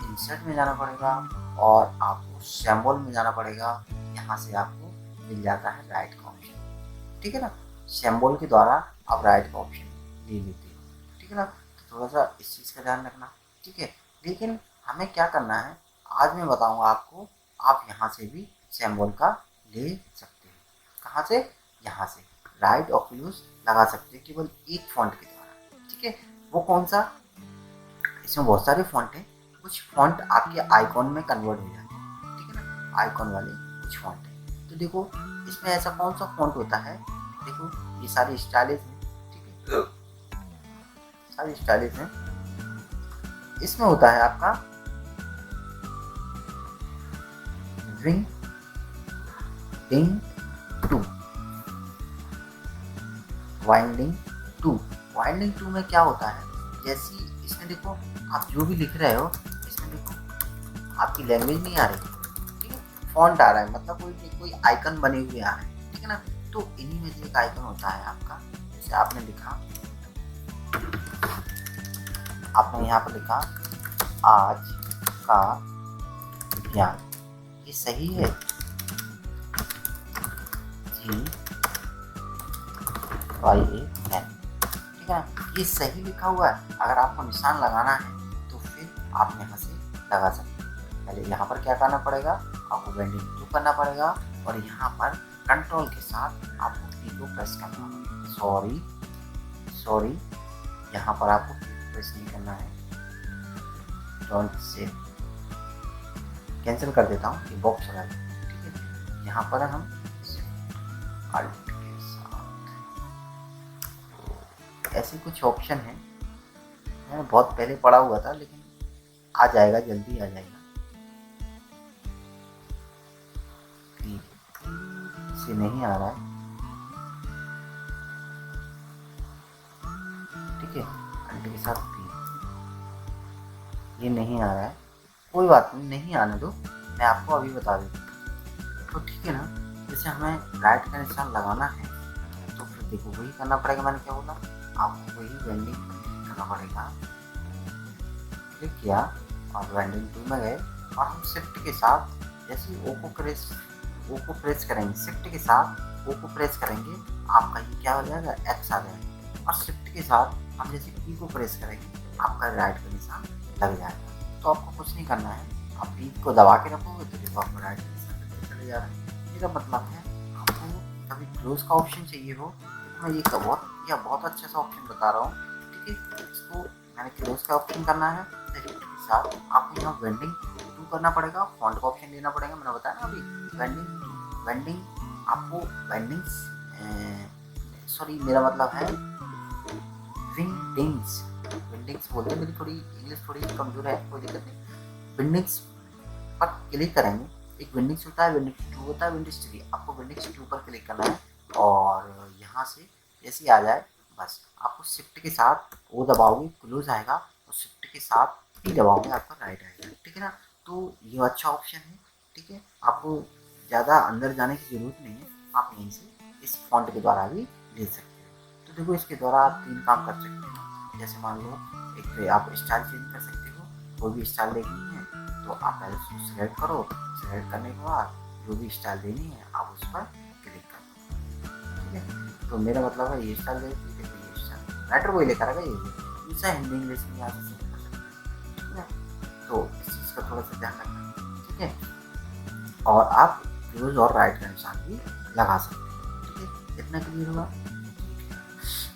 इंसर्ट में जाना पड़ेगा और आपको सिंबल में जाना पड़ेगा। यहाँ से आपको मिल जाता है राइट का ऑप्शन, ठीक है ना। सिंबल के द्वारा आप राइट का ऑप्शन ले लेते हो, ठीक है ना। तो थोड़ा सा इस चीज़ का ध्यान रखना, ठीक है। लेकिन हमें क्या करना है आज मैं बताऊंगा आपको। आप यहाँ से भी सिंबल का ले सकते हो, कहाँ से? यहाँ से राइट और क्लोज लगा सकते हैं केवल एक फॉन्ट के द्वारा, ठीक है। वो कौन सा? इसमें बहुत सारे फॉन्ट हैं, कुछ फॉन्ट आपके आइकॉन में कन्वर्ट हो जाते हैं, ठीक है ना। आइकॉन वाले कुछ फॉन्ट हैं, तो देखो इसमें ऐसा कौन सा फॉन्ट होता है? देखो ये सारी स्टाइलिश हैं, ठीक है, सारी स्टाइलिश हैं। इसमें होता है आपका विंग डिंग 2, वाइंडिंग 2। वाइंडिंग 2 में क्या होता है? जैसी इसमें देखो आप जो भी लिख रहे हो, इसमें देखो आपकी लैंग्वेज नहीं आ रही, ठीक है, फॉन्ट आ रहा है, मतलब कोई आइकन बने हुए आ रहे हैं, ठीक है ना। तो इन्हीं में से एक आइकन होता है आपका, जैसे आपने लिखा, आपने यहाँ पर लिखा आज का विज्ञान, ये सही है? GYAN, ठीक है ना, ये सही लिखा हुआ है। अगर आपको निशान लगाना है तो फिर आप यहाँ से लगा सकते हैं। पहले यहाँ पर क्या करना पड़ेगा? आपको वाइंडिंग 2 करना पड़ेगा और यहाँ पर कंट्रोल के साथ आपको P को प्रेस करना है। सॉरी यहाँ पर आपको P को प्रेस नहीं करना है। डोंट सेव, कैंसिल कर देता हूँ, ये बॉक्स चला गया, ठीक है। यहाँ पर हम अल्ट के साथ ऐसे कुछ ऑप्शन है, मैंने बहुत पहले पढ़ा हुआ था लेकिन आ जाएगा, जल्दी आ जाएगा। इसे नहीं आ रहा है, ठीक है, अल्ट के साथ पी, ये नहीं आ रहा है, कोई बात नहीं, नहीं आने दो, मैं आपको अभी बता देता हूँ। तो ठीक है ना, जैसे हमें राइट का निशान लगाना है तो फिर देखो वही करना पड़ेगा, मैंने क्या बोला आपको, वही वेंडिंग करना पड़ेगा। क्लिक किया और वेंडिंग टूल में गए और हम शिफ्ट के साथ जैसे ओ को प्रेस करेंगे, शिफ्ट के साथ ओ को प्रेस करेंगे, आपका ये क्या हो जाएगा, एक्स आ जाएगा। और शिफ्ट के साथ हम जैसे पी को प्रेस करेंगे, आपका राइट का निशान लग जाएगा। तो आपको कुछ नहीं करना है, आप पी को दबा के रखोगे तो देखो आपका राइट का निशान चले जा रहा है। मेरा मतलब है आपको कभी क्लोज का ऑप्शन चाहिए हो तो मैं ये बहुत अच्छा सा ऑप्शन बता रहा हूँ, ठीक है। इसको मैंने क्लोज का ऑप्शन करना है तो साथ आपको यहाँ वेंडिंग टू करना पड़ेगा, फॉन्ट का ऑप्शन लेना पड़ेगा, मैंने बताया ना अभी वेंडिंग आपको वेंडिंग्स सॉरी मेरा मतलब है विंडिंग्स बोलते हैं, मेरी थोड़ी इंग्लिश थोड़ी कमजोर है, कोई दिक्कत नहीं। विंडिंग्स पर क्लिक करेंगे, एक विंडिंग्स होता है, विंडिंग्स टू होता है, विंडिंग्स थ्री, आपको विंडिंग्स टू पर क्लिक करना है और यहाँ से जैसे आ जाए बस आपको शिफ्ट के साथ वो दबाओगे क्लोज आएगा और शिफ्ट के साथ पी दबाओगे आपका राइट आएगा, ठीक है ना। तो ये अच्छा ऑप्शन है, ठीक है, आपको ज़्यादा अंदर जाने की ज़रूरत नहीं है, आप यहीं से इस फॉन्ट के द्वारा भी ले सकते हो। तो देखो इसके द्वारा आप 3 काम कर सकते हो, जैसे मान लो एक आप स्टाइल चेंज कर सकते हो, कोई भी स्टाइल देखनी है तो आप पहले उसको सिलेक्ट करो, सिलेक्ट करने के बाद जो भी स्टाइल देनी है आप उस पर क्लिक करो, ठीक है। तो मेरा मतलब है ये स्टाइल देखिए, देखो ये स्टाइल मैटर वही लेकर आएगा, ये दूसरा हिंदी इंग्लिश में आप इसे कर सकते हो, ठीक है। तो इस चीज़ का थोड़ा सा ध्यान रखना, ठीक है। और आप क्लोज और राइट का निशान भी लगा सकते हो, ठीक है, इतना क्लियर हुआ।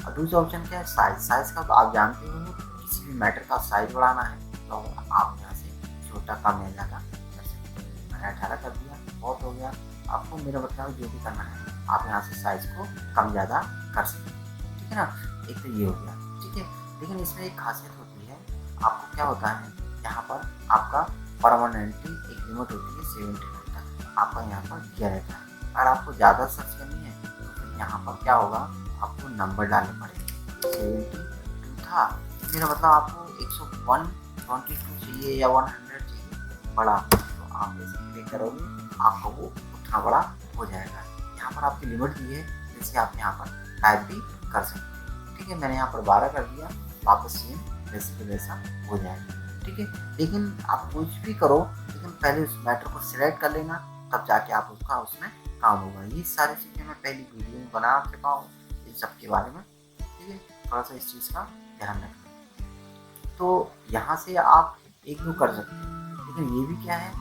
और दूसरा ऑप्शन क्या है, साइज का तो आप जानते हो, किसी भी मैटर का साइज बढ़ाना है तो आप यहाँ से छोटा कम या ज़्यादा कर सकते हो। मैंने 18 कर दिया, बहुत हो गया। आपको मेरा मतलब जो भी करना है आप यहाँ से साइज को कम ज़्यादा कर सकते हो, ठीक है ना। एक तो ये हो गया, ठीक है। लेकिन इसमें एक खासियत होती है, आपको क्या होता है यहाँ पर आपका परमानेंटली एक लिमिट होती है 70 तक, आपका यहाँ पर दिया रहता है। अगर आपको ज़्यादा सर्च करनी है तो फिर यहाँ पर क्या होगा, आपको नंबर डालने पड़ेंगे। 72 था, मेरा मतलब आपको 122 चाहिए या 100 चाहिए बड़ा, तो आप जैसे क्लिक करोगे आपका वो उतना बड़ा हो जाएगा। यहाँ पर आपकी लिमिट दी है, जैसे आप यहाँ पर टाइप भी कर सकते हैं, ठीक है। मैंने यहाँ पर 12 कर दिया, वापस सेम वैसे के वैसा हो जाएगा, ठीक है। लेकिन आप कुछ भी करो, लेकिन पहले उस मैटर को सिलेक्ट कर लेना, तब जाके आप उसका उसमें काम होगा। ये सारी चीज़ें मैं पहली वीडियो में बना चुका हूँ इन सब के बारे में, ठीक है। थोड़ा सा इस चीज़ का ध्यान रखना। तो यहाँ से आप एक दो कर सकते हैं, लेकिन ये भी क्या है,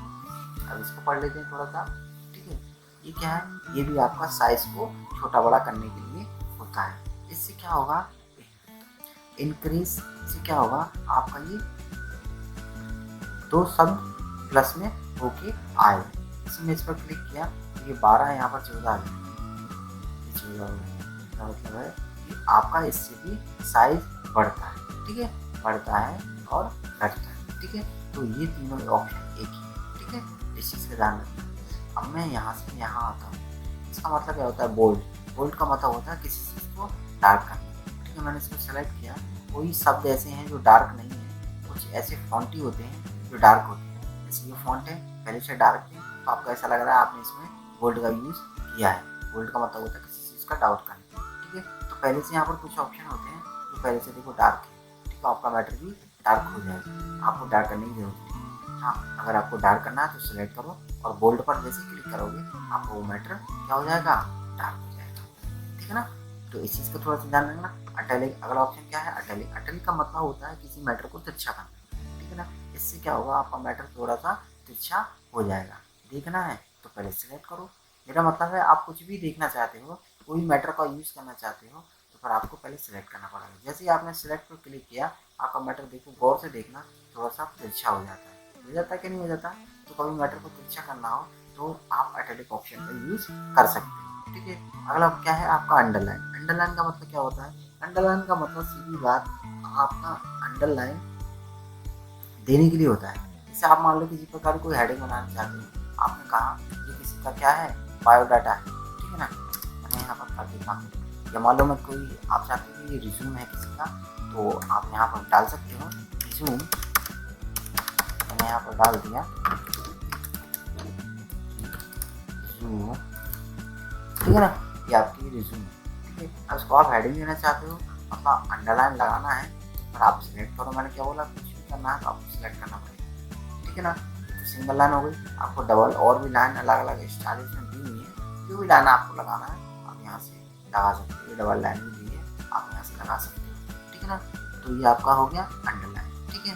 अब इसको पढ़ लेते हैं थोड़ा सा, ठीक है। ये क्या है, ये भी आपका साइज को छोटा बड़ा करने के लिए होता है। इससे क्या होगा, इंक्रीज से क्या होगा, आपका ये दो शब्द प्लस में होके आए। इसमें इस पर क्लिक किया तो ये 12 है, यहाँ पर 14 आ गया, 14 का मतलब है कि आपका इससे भी साइज बढ़ता है, ठीक है, बढ़ता है और घटता है, ठीक है। तो ये तीनों ऑप्शन एक ही, ठीक है, इस चीज़ का ध्यान रखना। अब मैं यहाँ से यहाँ आता हूँ, इसका मतलब क्या होता है, बोल्ड का मतलब होता है किसी चीज़ को डार्क करना, ठीक है। मैंने इसको सेलेक्ट किया, कोई शब्द ऐसे हैं जो डार्क नहीं है, कुछ ऐसे फॉन्टी होते हैं जो डार्क होते हैं, जैसे ये फॉन्ट है पहले से डार्क है तो आपको ऐसा लग रहा है आपने इसमें बोल्ड का यूज़ किया है। बोल्ड का मतलब होता है किसी चीज़ का डाउट करना, ठीक है। तो पहले से यहाँ पर कुछ ऑप्शन होते हैं जो पहले से देखो डार्क है, ठीक है, आपका मैटर भी डार्क हो जाएगा, आपको डार्क करने की जरूरत नहीं। हाँ, अगर आपको डार्क करना है तो सिलेक्ट करो और बोल्ड पर जैसे क्लिक करोगे आपको वो मैटर क्या हो जाएगा, डार्क हो जाएगा, ठीक है ना। तो इस चीज़ का थोड़ा सा ध्यान रखना। अटैलिक अगला ऑप्शन क्या है, अटैलिक का मतलब होता है किसी मैटर को तिरछा करना, ठीक है ना। इससे क्या होगा, आपका मैटर थोड़ा सा तिरछा हो जाएगा। देखना है तो पहले सिलेक्ट करो, मेरा मतलब है आप कुछ भी देखना चाहते हो, कोई मैटर का यूज़ करना चाहते हो तो फिर आपको पहले सिलेक्ट करना पड़ेगा। जैसे ही आपने सिलेक्ट पर क्लिक किया आपका मैटर देखो, गौर से देखना, थोड़ा सा तिरछा हो जाता है कि नहीं हो जाता। तो कभी मैटर को तिरछा करना हो तो आप इटैलिक ऑप्शन का यूज कर सकते हैं। ठीक है, अगला क्या है आपका अंडरलाइन। अंडरलाइन का मतलब क्या होता है? अंडरलाइन का मतलब सीधी बात, आपका अंडरलाइन देने के लिए होता है। जैसे आप मान लो किसी प्रकार की कोई हेडिंग बनाना चाहते हो, आपने कहा ये किसी का क्या है, बायोडाटा है, ठीक है ना। मैं यहाँ पर कर देता हूँ, या मान लो मैं कोई आप चाहते हो कि ये रिज्यूम है किसी का, तो आप यहाँ पर डाल सकते हो रिज्यूम। मैंने यहाँ पर डाल दिया रिज्यूम, ठीक है ना, ये आपकी रिज्यूम है। ठीक है, अब इसको आप हेडिंग देना चाहते हो, अपना अंडरलाइन लगाना है, और आप सिलेक्ट करो। मैंने क्या बोला, कुछ भी करना है तो आपको सिलेक्ट करना पड़ेगा। ठीक है ना, तो सिंगल लाइन हो गई। आपको डबल और भी लाइन अलग अलग स्टाइल में दी हुई है, जो भी लाइन आपको लगाना है आप यहाँ से लगा सकते हो। डबल लाइन भी दी है, आप यहाँ से लगा सकते हो। ठीक है ना, तो ये आपका हो गया अंडरलाइन। ठीक है,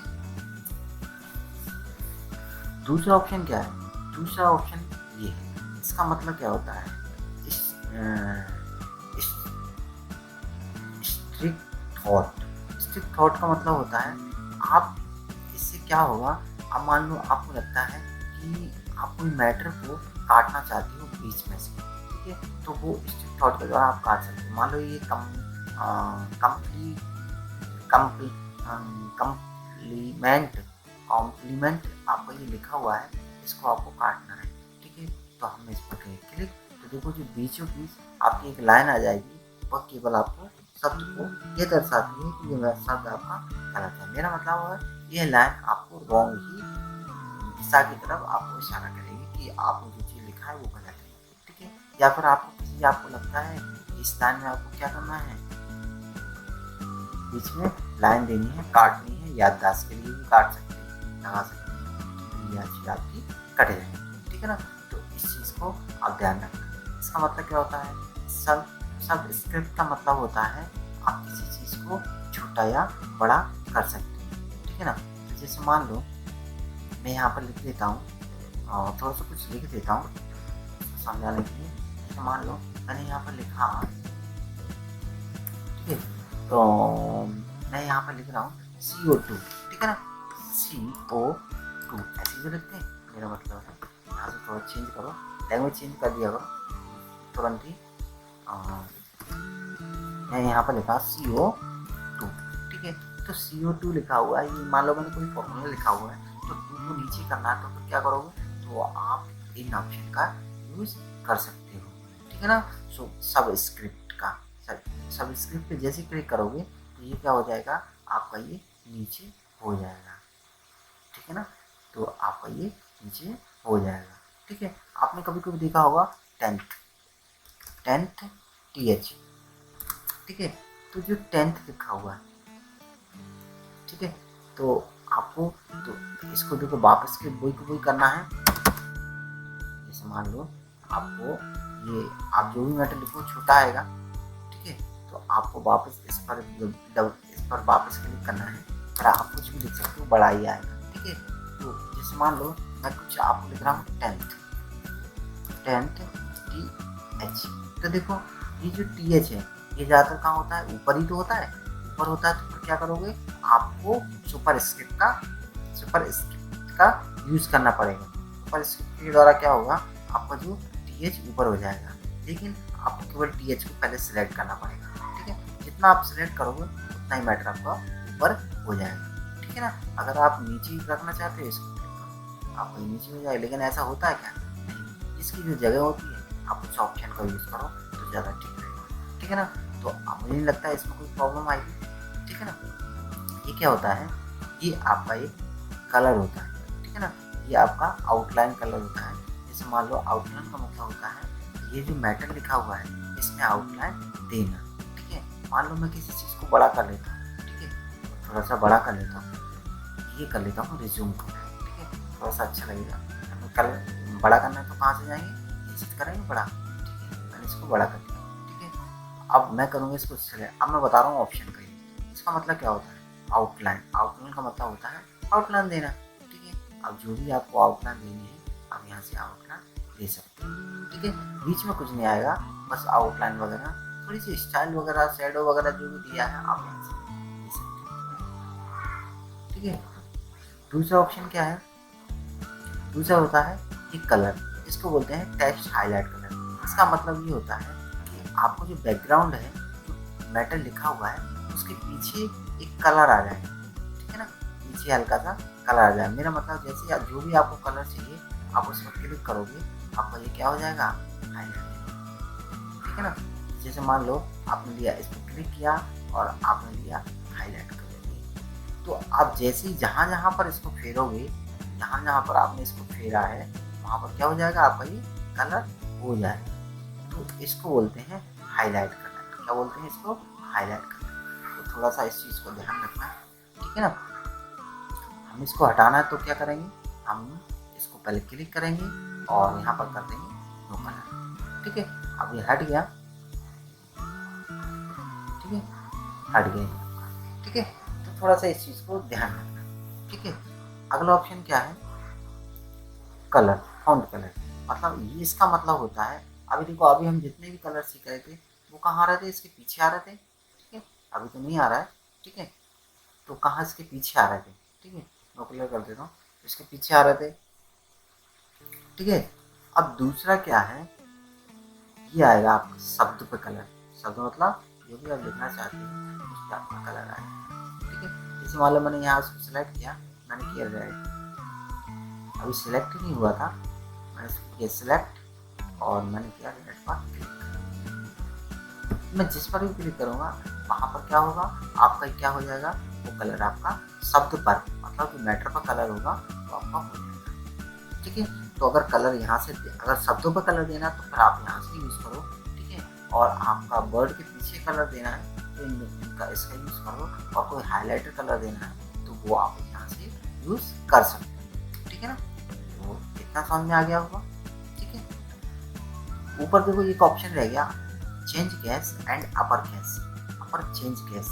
दूसरा ऑप्शन क्या है? दूसरा ऑप्शन ये है, इसका मतलब क्या होता है, स्ट्रिक्ट थॉट। स्ट्रिक्ट थॉट का मतलब होता है, आप इससे क्या होगा, अब मान लो आपको लगता है कि आप कोई मैटर को काटना चाहते हो बीच में से, ठीक है, तो वो स्ट्रिक्ट थॉट के द्वारा आप काट सकते हो। मान लो ये कॉम्प्लीमेंट आपका ये लिखा हुआ है, इसको आपको काटना है। ठीक है, तो हमने इस पर क्लिक, तो देखो जो बीचों बीच आपकी एक लाइन आ जाएगी, वह केवल आपको शब्द को ये दर्शाती है कि ये शब्द आपका गलत है। मेरा मतलब है ये लाइन आपको रॉन्ग ही दिशा की तरफ आपको इशारा करेगी कि आपने जो चीज़ लिखा है वो गलत है। ठीक है, या फिर आपको लगता है इस लाइन में आपको क्या करना है, बीच में लाइन देनी है, काटनी है, याददाश्त के लिए भी काट सकते हैं, लगा सकते हैं, यह चीज़ आपकी कट जाएगी। ठीक है ना, तो इस चीज़ को आप ध्यान रखना। इसका मतलब क्या होता है, सब स्क्रिप्ट का मतलब होता है आप किसी चीज़ को छोटा या बड़ा कर सकते हैं। ठीक है ना, तो जैसे मान लो मैं यहाँ पर लिख देता हूँ और थोड़ा सा कुछ लिख देता हूँ समझाने के लिए। जैसे मान लो मैंने यहाँ पर लिखा, ठीक है, तो मैं यहाँ पर लिख रहा हूँ CO2, ठीक है ना, CO2 ऐसे जो लिखते हैं, मेरा मतलब है यहाँ से थोड़ा चेंज करो, लैंग्वेज चेंज कर दिया करो तुरंत ही। मैं यहाँ पर लिखा CO2, ठीक है, तो CO2 लिखा हुआ है, ये मान लो मैंने कोई फॉर्मूला लिखा हुआ है, तो 2 को नीचे करना है, तो फिर क्या करोगे, तो आप इन ऑप्शन का यूज कर सकते हो। ठीक है ना, सो सब स्क्रिप्ट पे जैसे क्लिक करोगे तो ये क्या हो जाएगा, आपका ये नीचे हो जाएगा। ठीक है ना, तो आपका ये नीचे हो जाएगा। ठीक है, आपने कभी कभी देखा होगा 10th TH, ठीक है, तो जो 10th लिखा हुआ है, ठीक है, तो आपको तो इसको देखो वापस के वही करना है। जैसे मान लो आपको ये, आप जो भी मैटर लिखो छोटा आएगा, ठीक है, तो आपको वापस इस पर वापस क्लिक करना है, और आप कुछ भी लिख सकते हो, बड़ा ही आएगा। ठीक है, तो जैसे मान लो मैं कुछ आपको लिख रहा हूँ 10th TH, तो देखो ये जो TH है ये ज़्यादातर कहाँ होता है, ऊपर ही तो होता है, ऊपर होता है, तो फिर क्या करोगे, आपको सुपर स्क्रिप्ट का यूज करना पड़ेगा। सुपर स्क्रिप्ट के द्वारा क्या होगा, आपका जो TH ऊपर हो जाएगा, लेकिन आपको केवल TH को पहले सिलेक्ट करना पड़ेगा। ठीक है, जितना आप सिलेक्ट करोगे उतना ही मैटर आपका ऊपर हो जाएगा। ठीक है ना, अगर आप नीचे रखना चाहते हो इसको क्लिक करो, आपको नीचे हो जाएगा, लेकिन ऐसा होता है क्या, नहीं, इसकी जो जगह होती है आप उस ऑप्शन का यूज करो तो ज़्यादा ठीक रहेगा। ठीक है ना, तो मुझे नहीं लगता है इसमें कोई प्रॉब्लम आएगी। ठीक है ना, ये क्या होता है, ये आपका एक कलर होता है। ठीक है ना, ये आपका आउटलाइन कलर होता है। जैसे मान लो आउटलाइन का मतलब होता है ये जो मैटर लिखा हुआ है इसमें आउटलाइन देना। ठीक है, मान लो मैं किसी चीज़ को बड़ा कर लेता हूँ, ठीक है, थोड़ा सा बड़ा कर लेता हूँ, ये कर लेता हूँ रिज्यूम को, ठीक है, थोड़ा सा अच्छा लगेगा। कल बड़ा करना है तो कहाँ से जाएंगे, ये चीज़ करेंगे बड़ा। ठीक है, मैंने इसको बड़ा कर दिया। ठीक है, अब मैं करूँगा इसको सिलेक्ट। अब मैं बता रहा हूँ ऑप्शन का, इसका मतलब क्या होता है, आउटलाइन का मतलब होता है आउटलाइन देना। ठीक है, अब जो भी आपको आउटलाइन देनी है आप यहाँ से आउटलाइन दे सकते हैं। ठीक है, बीच में कुछ नहीं आएगा, बस आउटलाइन वगैरह, थोड़ी सी स्टाइल वगैरह, शैडो वगैरह जो भी दिया है आप यहाँ से दे सकते हैं। ठीक है, दूसरा ऑप्शन क्या है, दूसरा होता है ये कलर। इसको बोलते हैं टेक्स्ट हाईलाइट कलर। इसका मतलब ये होता है कि आपको जो बैकग्राउंड है, जो मैटर लिखा हुआ है, उसके पीछे एक कलर आ जाए, ठीक है ना, पीछे हल्का सा कलर आ जाए। मेरा मतलब जैसे जो भी आपको कलर चाहिए आप उस पर क्लिक करोगे, आपका ये क्या हो जाएगा, हाईलाइट, ठीक है ना। जैसे मान लो आपने लिया, इस पर क्लिक किया और आपने लिया हाईलाइट कर दिया, तो आप जैसे ही जहाँ जहाँ पर इसको फेरोगे, जहाँ जहाँ पर आपने इसको फेरा है, वहाँ पर क्या हो जाएगा, आपका ये कलर हो जाएगा। तो इसको बोलते हैं हाईलाइट करना। क्या बोलते हैं इसको, हाईलाइट करना। तो थोड़ा सा इस चीज़ को ध्यान रखना, ठीक है ना। हम इसको हटाना है तो क्या करेंगे, हम इसको पहले क्लिक करेंगे और यहाँ पर कर देंगे नो कलर, ठीक है। अब ये हट गया, ठीक है, हट गया, ठीक है। तो थोड़ा सा इस चीज़ को ध्यान रखना, ठीक है। अगला ऑप्शन क्या है, कलर, फॉन्ट कलर। मतलब ये इसका मतलब होता है, अभी देखो अभी हम जितने भी कलर सीख रहे थे वो कहाँ आ रहे थे, इसके पीछे आ रहे थे, ठीक है। अभी तो नहीं आ रहा है, ठीक है, तो कहाँ इसके पीछे आ रहे थे, ठीक है। नो कलर कर देता हूँ, इसके पीछे आ रहे थे, ठीक है। अब दूसरा क्या है, ये आएगा आपका शब्द पे कलर। शब्द मतलब जो भी आप लिखना चाहते हैं उस पर आपका कलर आएगा, ठीक है। जैसे मान लो मैंने यहाँ उसको सिलेक्ट किया, मैंने किया रेड, अभी सिलेक्ट नहीं हुआ था, मैंने इसको किया सिलेक्ट और मैंने किया रेड पर क्लिक। मैं जिस पर भी क्लिक करूँगा वहाँ पर क्या होगा, आपका क्या हो जाएगा, वो कलर आपका शब्द पर, मतलब जो मैटर पर कलर होगा वो आपका हो जाएगा, ठीक है। तो अगर कलर यहाँ से, अगर शब्दों पर कलर देना है तो फिर आप यहाँ से यूज़ करो, ठीक है। और आपका वर्ड के पीछे कलर देना है तो इनका इसका यूज़ करो, और कोई हाईलाइटर कलर देना है तो वो आप यहाँ से यूज़ कर सकते हैं, ठीक है ना। तो इतना समझ में आ गया होगा, ठीक है। ऊपर देखो एक ऑप्शन रह गया, change case and upper case. Upper change case,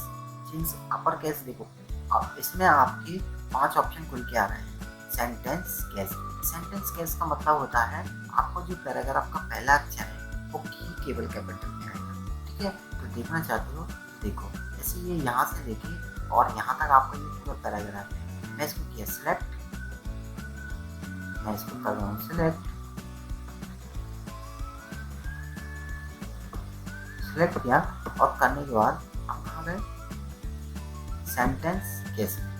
change upper case. देखो अब इसमें आपके 5 ऑप्शन खुल के आ रहे हैं। सेंटेंस केस, सेंटेंस केस का मतलब होता है आपको जो पैराग्राफ का पहला अक्षर है वो की केवल कैपिटल में आएगा, ठीक है। तो देखना चाहते हो, देखो जैसे ये यहाँ से देखिए और यहाँ तक आपका ये पूरा पैराग्राफ है। मैं इसको किया सिलेक्ट, मैं इसको कर रहा हूँ सिलेक्ट, सिलेक्ट किया और करने के बाद हम कहाँ गए, सेंटेंस केस में।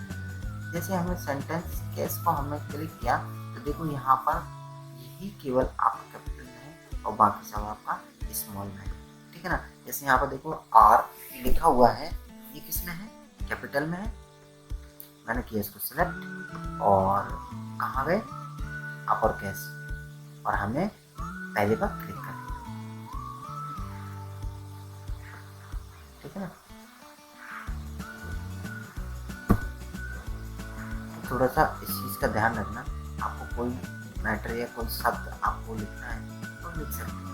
जैसे हमने सेंटेंस केस को हमने क्लिक किया तो देखो यहाँ पर यही केवल आपका कैपिटल में है और बाकी सब आपका स्मॉल में है, ठीक है ना। जैसे यहाँ पर देखो आर लिखा हुआ है, ये किस में है, कैपिटल में है। मैंने किया इसको सिलेक्ट और कहाँ गए, अपर केस, और हमने पहले पर क्लिक कर दिया, ठीक है ना। तो थोड़ा सा इस चीज़ का ध्यान रखना, आपको कोई मैटर या कोई शब्द आपको लिखना है तो लिख सकते हैं।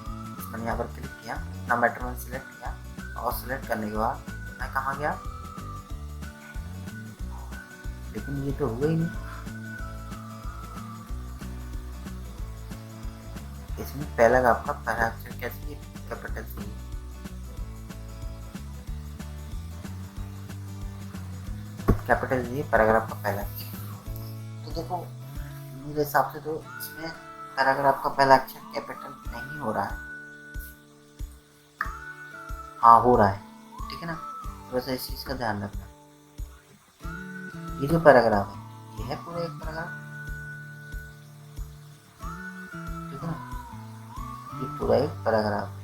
मैंने यहाँ पर क्लिक किया, अपना मैटर मैंने सिलेक्ट किया और सिलेक्ट करने के बाद मैं कहाँ गया, लेकिन ये तो हुआ ही नहीं। इसमें पहला आपका पहला अक्षर क्या चाहिए, कैपिटल चाहिए, कैपिटल चाहिए पैराग्राफ का पहला अक्षर। तो देखो मेरे हिसाब से तो इसमें पैराग्राफ का पहला अक्षर कैपिटल नहीं हो रहा है, हाँ हो रहा है, ठीक है ना। थोड़ा सा इस चीज़ का ध्यान रखना। ये जो पैराग्राफ है ये है पूरा एक पैराग्राफ, ठीक है ना, ये पूरा एक पैराग्राफ है।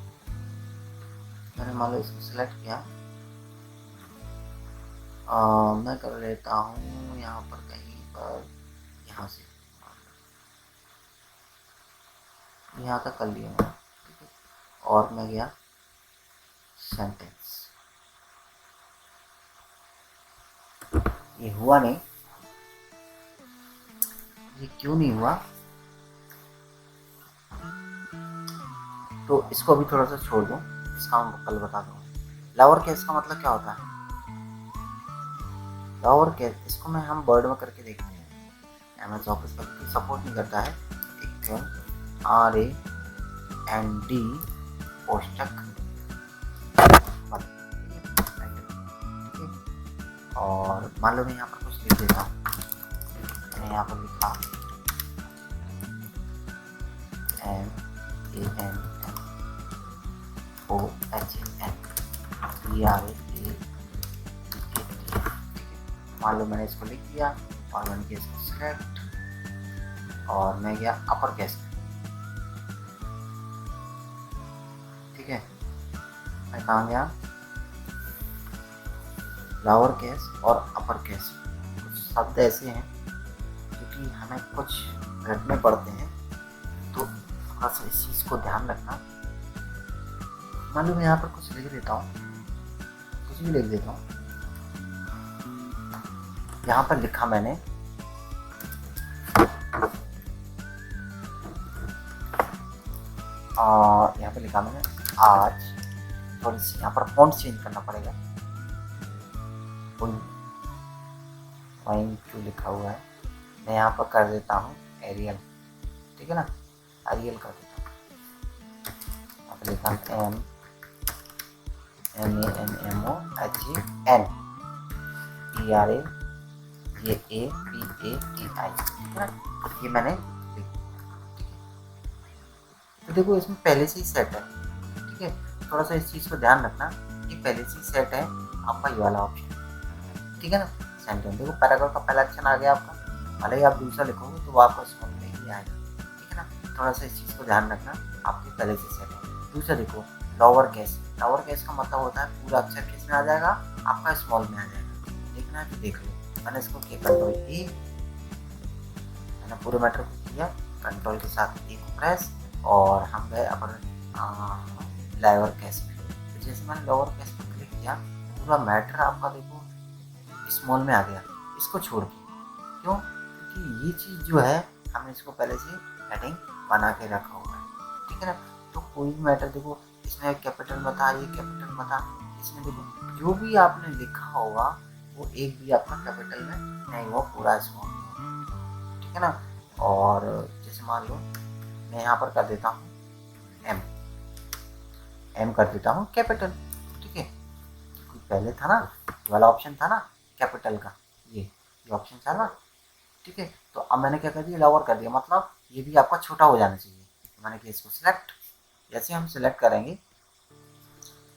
मैंने मान लो इसको सिलेक्ट किया, मैं कर लेता हूँ यहाँ पर कहीं पर, यहाँ से यहाँ तक कर लिया मैंने, ठीक है। और मैं गया सेंटेंस, ये हुआ नहीं, ये क्यों नहीं हुआ, तो इसको अभी थोड़ा सा छोड़ दो, इसका मैं कल बता दूँ। लोअर केस का मतलब क्या होता है, लोअर केस इसको मैं हम वर्ड में करके देखते हैं। एमएस ऑफिस का सपोर्ट नहीं करता है, एक RAND कोष्टक मत, ठीक है। और मान लो मैं यहाँ पर कुछ लिख देता हूँ, मैंने यहाँ पर लिखा मान लो मैंने इसको लिख दिया और मैंने किया इसको सिलेक्ट और मैं गया अपर केस में, ठीक है। मैं कहाँ गया, लोअर केस और अपर केस। कुछ शब्द ऐसे हैं क्योंकि हमें कुछ रटने पड़ते हैं, तो थोड़ा सा इस चीज़ को ध्यान रखना। मान लो मैं यहाँ पर कुछ लिख देता हूँ, कुछ भी लिख देता हूँ। यहाँ पर लिखा मैंने और यहाँ पे लिखा मैंने आज, थोड़ी सी यहाँ पर फॉन्ट चेंज करना पड़ेगा। .2 लिखा हुआ है, मैं यहाँ पर कर देता हूँ एरियल, ठीक है ना, एरियल कर देता हूँ। यहाँ पे लिखा MANMOHEN ERAPATI, ठीक है ना, ये मैंने लिख दिया। तो देखो इसमें पहले से ही सेट है, ठीक है। थोड़ा सा इस चीज़ को ध्यान रखना, ये पहले से ही सेट है आपका ये वाला ऑप्शन, ठीक है ना। सेंटेंस देखो पैराग्राफ का पहला अक्षर आ गया आपका, भले ही आप दूसरा लिखोगे तो वो आपको समझ में ही आएगा, ठीक है ना। थोड़ा सा इस चीज़ को ध्यान रखना, आपके पहले से सेट है। दूसरा देखो लोअर केस, लोअर केस का मतलब होता है पूरा अक्षर किस में आ जाएगा, आपका स्मॉल में आ जाएगा। देखना है तो देख लो, मैंने इसको किया कंट्रोल ए, मैंने पूरे मैटर को किया कंट्रोल के साथ ए को प्रेस और हम गए अपन लोअर केस में। तो जैसे मैंने लोअर केस पर क्लिक किया, पूरा मैटर आपका देखो स्मॉल में आ गया, इसको छोड़ के। क्यों? क्योंकि ये चीज़ जो है हमने इसको पहले से हेडिंग बना के रखा हुआ है, ठीक है ना। तो कोई भी मैटर देखो इसमें कैपिटल में था, ये कैपिटल में था, इसमें देखो जो भी आपने लिखा होगा वो एक भी आपका कैपिटल में नहीं हुआ, पूरा स्मॉल, ठीक है ना। और जैसे मान लो मैं यहाँ पर कर देता हूँ एम कर देता हूँ कैपिटल, ठीक है। पहले था ना ये वाला ऑप्शन था ना कैपिटल का, ये ऑप्शन था ना, ठीक है। तो अब मैंने क्या कर दिया, लोअर कर दिया, मतलब ये भी आपका छोटा हो जाना चाहिए। तो मैंने किया इसको सिलेक्ट, जैसे हम सिलेक्ट करेंगे,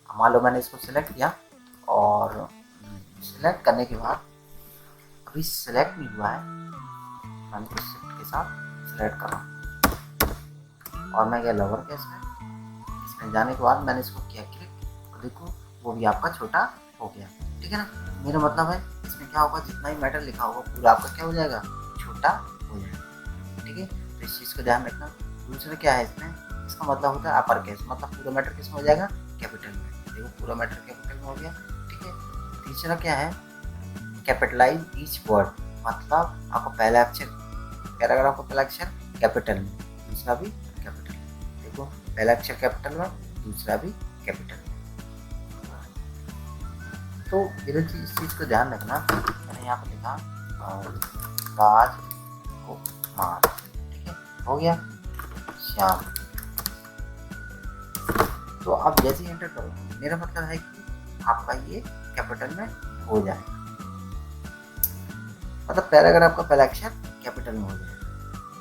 मान लो मैंने इसको सिलेक्ट किया और सिलेक्ट करने के बाद अभी सिलेक्ट नहीं हुआ है, मैं इसको शिफ्ट के साथ सिलेक्ट कर रहा हूँ और मैं गया लोअर केस में। इसमें जाने के बाद मैंने इसको किया क्लिक, तो देखो वो भी आपका छोटा हो गया, ठीक है ना। मेरा मतलब है इसमें क्या होगा, जितना ही मैटर लिखा होगा पूरा आपका क्या हो जाएगा, छोटा हो जाएगा, ठीक है। तो इस चीज़ को ध्यान रखना। दूसरा क्या है इसमें, इसका मतलब होता है अपर केस, मतलब पूरा मैटर किस में हो जाएगा, कैपिटल में। देखो पूरा मैटर कैपिटल में हो गया, ठीक है। तीसरा क्या है, कैपिटलाइज ईच वर्ड, मतलब आपको पहला अक्षर पैराग्राफ का पहला अक्षर कैपिटल में, दूसरा भी कैपिटल में। देखो पहला अक्षर कैपिटल में, दूसरा भी कैपिटल में। तो इधर इस चीज़ को ध्यान रखना। मैंने यहाँ पर लिखा राज कुमार, ठीक है, हो गया श्याम। तो आप जैसे ही एंटर करो, मेरा मतलब है कि आपका ये कैपिटल में हो जाएगा, मतलब पैराग्राफ का पहला अक्षर कैपिटल में हो जाएगा,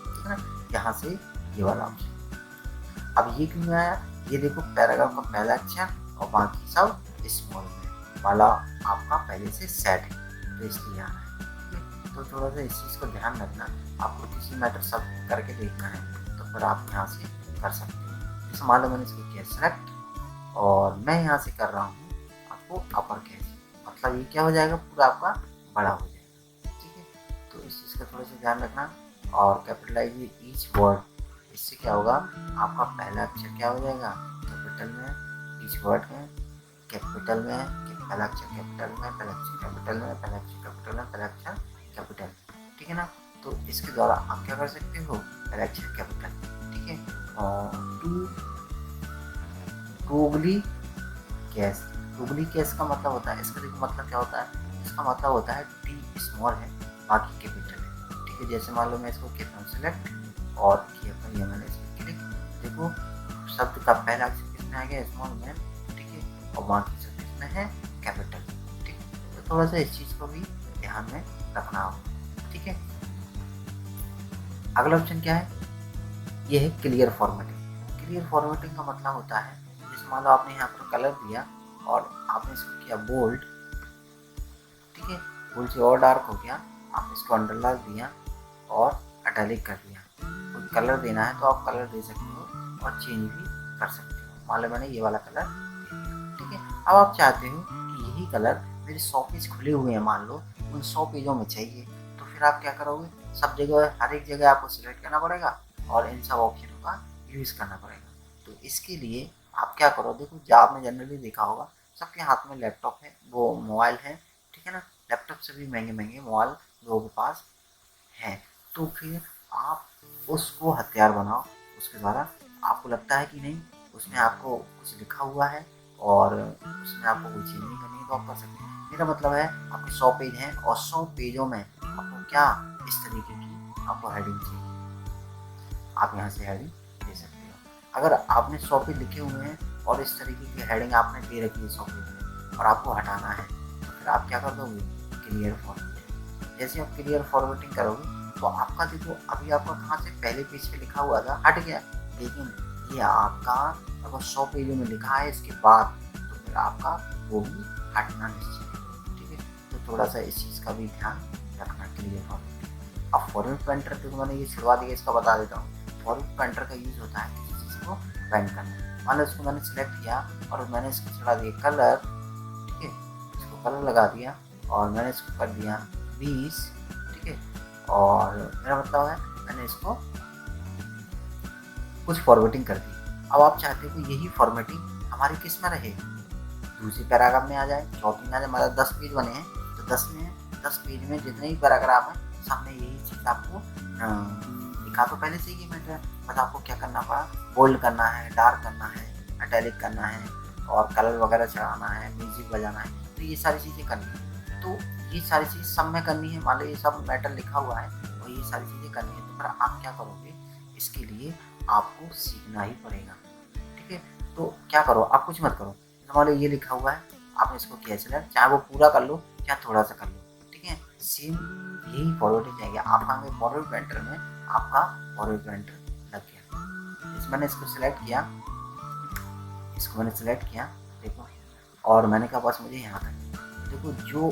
ठीक है ना। यहाँ से ये वाला ऑप्शन, अब ये क्यों आया, ये देखो पैराग्राफ का पहला अक्षर और बाकी सब स्मॉल में वाला आपका पहले से सेट है, तो इसलिए आना है। तो थोड़ा सा इस चीज़ को ध्यान रखना, आपको किसी मैटर सब करके देखना है तो फिर आप यहाँ से कर सकते हैं। जैसे मान लो मैंने इसको किया सेलेक्ट और मैं यहाँ से कर रहा हूँ आपको अपर केस, मतलब ये क्या हो जाएगा, पूरा आपका बड़ा हो जाएगा, ठीक है। तो इस चीज़ का थोड़ा सा ध्यान रखना। और कैपिटलाइज ईच वर्ड, इससे क्या होगा, आपका पहला अक्षर क्या हो जाएगा कैपिटल में, ईच वर्ड में कैपिटल में, पहला अक्षर कैपिटल में, पहला अक्षर कैपिटल में, पहला अक्षर कैपिटल में, पहला अक्षर कैपिटल, ठीक है ना। तो इसके द्वारा आप क्या कर सकते हो, पहला अक्षर कैपिटल, ठीक है। और टूगली केस, टूगली केस का मतलब होता है, इसका देखो मतलब क्या होता है, इसका मतलब होता है टी स्मॉल है बाकी कैपिटल है, ठीक है। जैसे मान लो मैं इसको किया हूँ सिलेक्ट और किया ये मैंने इसको क्लिक, देखो शब्द का पहला अक्षर किसमें आ गया, स्मॉल में, ठीक है, और बाकी सब किसमें है, कैपिटल, ठीक है। तो थोड़ा सा इस चीज़ को भी ध्यान में रखना होगा, ठीक है। अगला ऑप्शन क्या है, ये है क्लियर फॉर्मेटिंग। क्लियर फॉर्मेटिंग का मतलब होता है, जैसे मान लो आपने यहाँ पर कलर दिया और आपने इसको किया बोल्ड, ठीक है, बोल्ड से और डार्क हो गया, आप इसको अंडरलाइन दिया और इटैलिक कर दिया। कोई कलर देना है तो आप कलर दे सकते हो और चेंज भी कर सकते हो। मान लो मैंने ये वाला कलर दे दिया, ठीक है। अब आप चाहते हो कि यही कलर मेरे 100 पेज खुले हुए हैं, मान लो उन 100 पेजों में चाहिए, तो फिर आप क्या करोगे, सब जगह हर एक जगह आपको सिलेक्ट करना पड़ेगा और इन सब ऑप्शनों का यूज़ करना पड़ेगा। तो इसके लिए आप क्या करो, देखो जो आपने जनरली देखा होगा सबके हाथ में लैपटॉप है, वो मोबाइल है, ठीक है ना, लैपटॉप से भी महंगे महंगे मोबाइल लोगों के पास है। तो फिर आप उसको हथियार बनाओ, उसके द्वारा आपको लगता है कि नहीं उसमें आपको कुछ लिखा हुआ है और उसमें आपको कोई चेंज नहीं करनी है तो आप कर सकते हैं। मेरा मतलब है आपके 100 पेज हैं और 100 पेजों में आपको क्या इस तरीके की आपको हेडिंग चाहिए, आप यहाँ से हेडिंग दे सकते हो। अगर आपने 100 पेज लिखे हुए हैं और इस तरीके की हेडिंग आपने दे रखी है 100 पेज में और आपको हटाना है, तो फिर आप क्या कर दोगे, क्लियर फॉर्मेटिंग। जैसे आप क्लियर फॉर्मेटिंग करोगे तो आपका देखो अभी आपका कहाँ से पहले पेज पे लिखा हुआ था हट गया, लेकिन ये आपका अगर 100 पेजों में लिखा है इसके बाद तो फिर आपका वो भी हटना निश्चित है, ठीक है। तो थोड़ा सा इस चीज़ का भी ध्यान रखना, क्लियर फॉर्मेटिंग। अब फॉर्मेट पेंटर तो मैंने ये छुड़वा दिया, इसका बता देता हूँ। फॉर्मेट पेंटर का यूज़ होता है किसी चीज़ को पेंट करना। मान लो इसको मैंने सिलेक्ट किया और मैंने इसको चढ़ा दिया कलर, ठीक है, इसको कलर लगा दिया और मैंने इसको कर दिया 20, ठीक है, और मेरा मतलब है मैंने इसको कुछ फॉर्मेटिंग कर दी। अब आप चाहते हो कि यही फॉर्मेटिंग हमारी किस में रहे, दूसरी पैराग्राफ में आ जाए, चौथी में आ जाए। मतलब 10 पेज बने हैं तो 10 पेज में जितने भी पैराग्राफ हैं सब में यही चीज़ आपको लिखा तो पहले से ही मैटर, बस आपको क्या करना पड़ा, बोल्ड करना है, डार्क करना है, इटैलिक करना है और कलर वगैरह चढ़ाना है, म्यूजिक बजाना है, तो ये सारी चीज़ें करनी है। तो ये सारी चीज़ सब में करनी है, मान लो ये सब मैटर लिखा हुआ है और ये सारी चीज़ें करनी है, तो फिर आप क्या करोगे, इसके लिए आपको सीखना ही पड़ेगा, ठीक है। तो क्या करो, आप कुछ मत करो, मान लो ये लिखा हुआ है, आपने इसको किया सिलेक्ट, चाहे वो पूरा कर लो चाहे थोड़ा सा कर लो, ठीक है, सेम यही फॉरवर्ड जाएंगे आपका फॉरवर्ड पेंटर में, आपका फॉरवर्ड पेंटर लग गया। इस मैंने इसको सिलेक्ट किया, इसको मैंने सिलेक्ट किया, देखो, और मैंने कहा बस मुझे यहाँ तक, देखो जो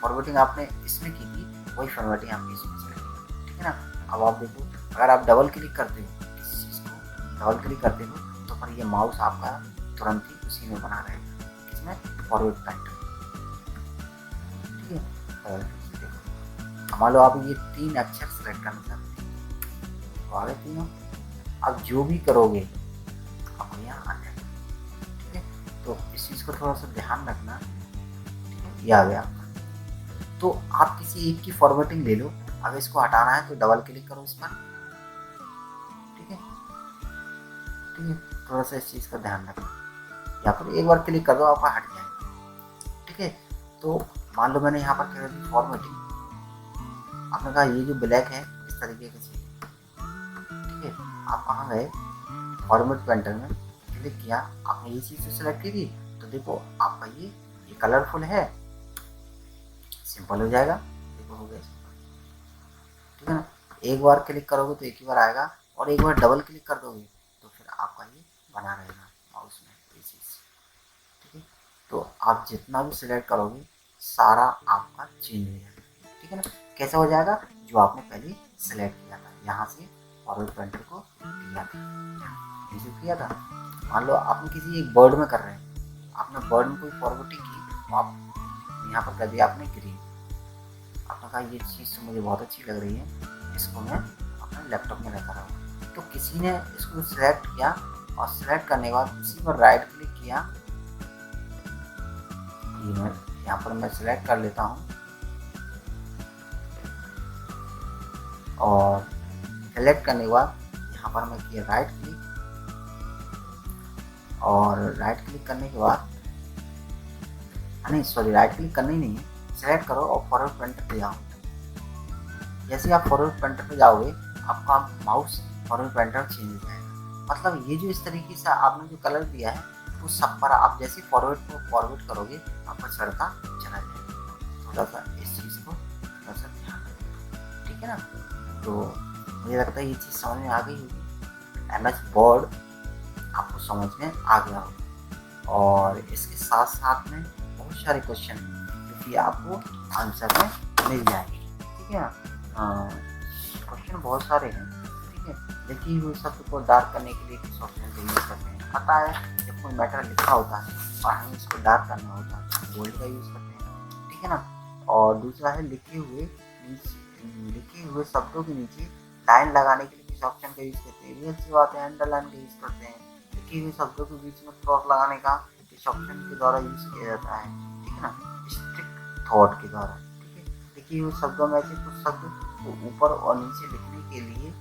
फॉरवर्डिंग आपने इसमें की थी वही फॉरवर्डिंग आपने इसमें सिलेक्ट की, ठीक है ना। अब आप देखो अगर आप डबल क्लिक करते हो किसी चीज़ को, डबल क्लिक करते हो तो फिर ये माउस आपका तुरंत ही उसी में बना रहेगा, किसमें, फॉरवर्ड पेंटर, ठीक है। देखो मान लो आप ये 3 अक्षर सेलेक्ट करना चाहते हैं तो आगे तीनों, आप जो भी करोगे आपको यहाँ आ जाएगा, ठीक है। तो इस चीज़ को थोड़ा सा ध्यान रखना, ठीक है, ये आ गया आपका। तो आप किसी एक की फॉर्मेटिंग ले लो, अगर इसको हटाना है तो डबल क्लिक करो इस पर, ठीक है, ठीक है, थोड़ा सा इस चीज़ का ध्यान रखना, यहाँ पर एक बार क्लिक कर दो आपका हट जाएगा, ठीक है। तो मान लो मैंने यहाँ पर कर दी फॉर्मेटिंग, आपने कहा ये जो ब्लैक है इस तरीके का चाहिए, ठीक है, आप कहाँ गए, फॉर्मेट पेंटर में क्लिक किया, आपने ये चीज़ सेलेक्ट की थी, तो देखो आपका ये कलरफुल है, सिंपल हो जाएगा, देखो हो गया सिंपल, ठीक है ना। एक बार क्लिक करोगे तो एक ही बार आएगा और एक बार डबल क्लिक कर दोगे तो फिर आपका ये बना रहेगा माउस में ये चीज़, ठीक है। तो आप जितना भी सिलेक्ट करोगे सारा आपका चेंज हो जाएगा, ठीक है ना। कैसा हो जाएगा, जो आपने पहले सिलेक्ट किया था, यहाँ से फॉरवर्ड पेंटर को दिया था, ये जो किया था, मान लो आपने किसी एक बर्ड में कर रहे हैं, आपने बर्ड में कोई फॉरवर्डिंग की तो आप यहाँ पर कर दिया आपने ग्रीन, आपने कहा ये चीज़ तो मुझे बहुत अच्छी लग रही है, इसको मैं अपने लैपटॉप में लेकर आऊँगा। तो किसी ने इसको सिलेक्ट किया और सिलेक्ट करने के बाद इसी पर राइट क्लिक किया, ये मैं यहाँ पर मैं सिलेक्ट कर लेता हूँ और सेलेक्ट करने के बाद यहाँ पर मैं किया राइट क्लिक, और राइट क्लिक करने के बाद, नहीं सॉरी राइट क्लिक करना ही नहीं है, सेलेक्ट करो और फॉरवर्ड पेंटर पे जाओ। जैसे आप फॉरवर्ड पेंटर पे जाओगे आपका माउस फॉरवर्ड पेंटर चेंज हो जाएगा, मतलब ये जो इस तरीके से आपने जो कलर दिया है वो सब पर आप जैसे फॉरवर्ड करोगे आपका चढ़ता चला जाएगा। थोड़ा सा इस चीज़ को थोड़ा सा ध्यान रखना, ठीक है ना। तो मुझे लगता है ये चीज़ समझ में आ गई होगी। MS वर्ड आपको समझ में आ गया होगा। और इसके साथ साथ में बहुत सारे क्वेश्चन जो कि आपको आंसर में मिल जाएंगे, ठीक है ना। क्वेश्चन बहुत सारे हैं, ठीक है। लिखे हुए शब्द को डार्क करने के लिए किस ऑप्शन का यूज़ करते हैं। पता है जब कोई मैटर लिखा होता है और हमें इसको डार्क करना होता है तो बोल्ड का यूज़ करते हैं, ठीक है ना। और दूसरा है लिखे हुए शब्दों के नीचे लाइन लगाने के लिए किस ऑप्शन का यूज़ करते हैं। रियल सी बात है, अंडरलाइन का यूज़ करते हैं। लिखे हुए शब्दों के बीच में क्रॉस लगाने का इस ऑप्शन के द्वारा यूज़ किया जाता है, ठीक है ना, स्ट्रिक्ट थॉट के द्वारा, ठीक है। लिखे हुए शब्दों में से कुछ शब्द को ऊपर और नीचे लिखने के लिए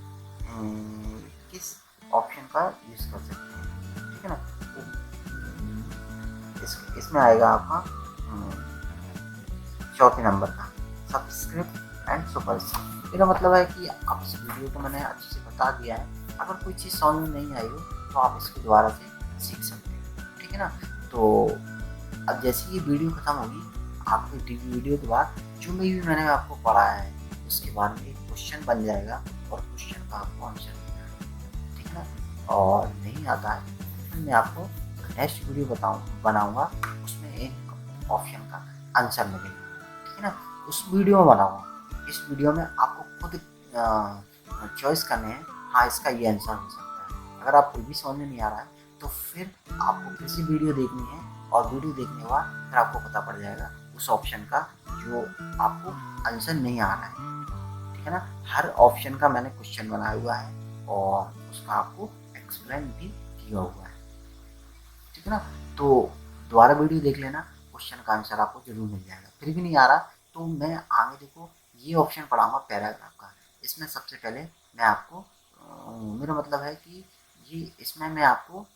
किस ऑप्शन का यूज़ कर सकते हैं, ठीक है ना। इसमें आएगा आपका चौथे नंबर का सब्सक्रिप्ट एंड सुपरस्क्रिप्ट। मेरा मतलब है कि आप इस वीडियो को मैंने अच्छे से बता दिया है। अगर कोई चीज़ समझ में नहीं आई हो तो आप इसको दोबारा से सीख सकते हैं, ठीक है ना। तो अब जैसे ये वीडियो खत्म होगी, आपकी वीडियो के बाद जो भी मैंने आपको पढ़ाया है उसके बाद में एक क्वेश्चन बन जाएगा और क्वेश्चन का आपको आंसर देना है, ठीक है ना। और नहीं आता है तो मैं आपको नेक्स्ट वीडियो बनाऊंगा, उसमें एक ऑप्शन का आंसर मिलेगा, ठीक है ना। उस वीडियो में बनाऊंगा। इस वीडियो में आपको खुद चॉइस करने हैं, हाँ इसका ये आंसर हो सकता है। अगर आपको भी समझ में नहीं आ रहा है तो फिर आपको फिर से वीडियो देखनी है और वीडियो देखने के बाद फिर आपको पता पड़ जाएगा उस ऑप्शन का जो आपको आंसर नहीं आ रहा है, ठीक है ना। हर ऑप्शन का मैंने क्वेश्चन बनाया हुआ है और उसका आपको एक्सप्लेन भी किया हुआ है, ठीक है ना। तो दोबारा वीडियो देख लेना, क्वेश्चन का आंसर आपको जरूर मिल जाएगा। फिर भी नहीं आ रहा तो मैं आगे देखो ये ऑप्शन पढ़ाऊंगा पैराग्राफ का। इसमें सबसे पहले मैं आपको मेरा मतलब है कि ये इसमें मैं आपको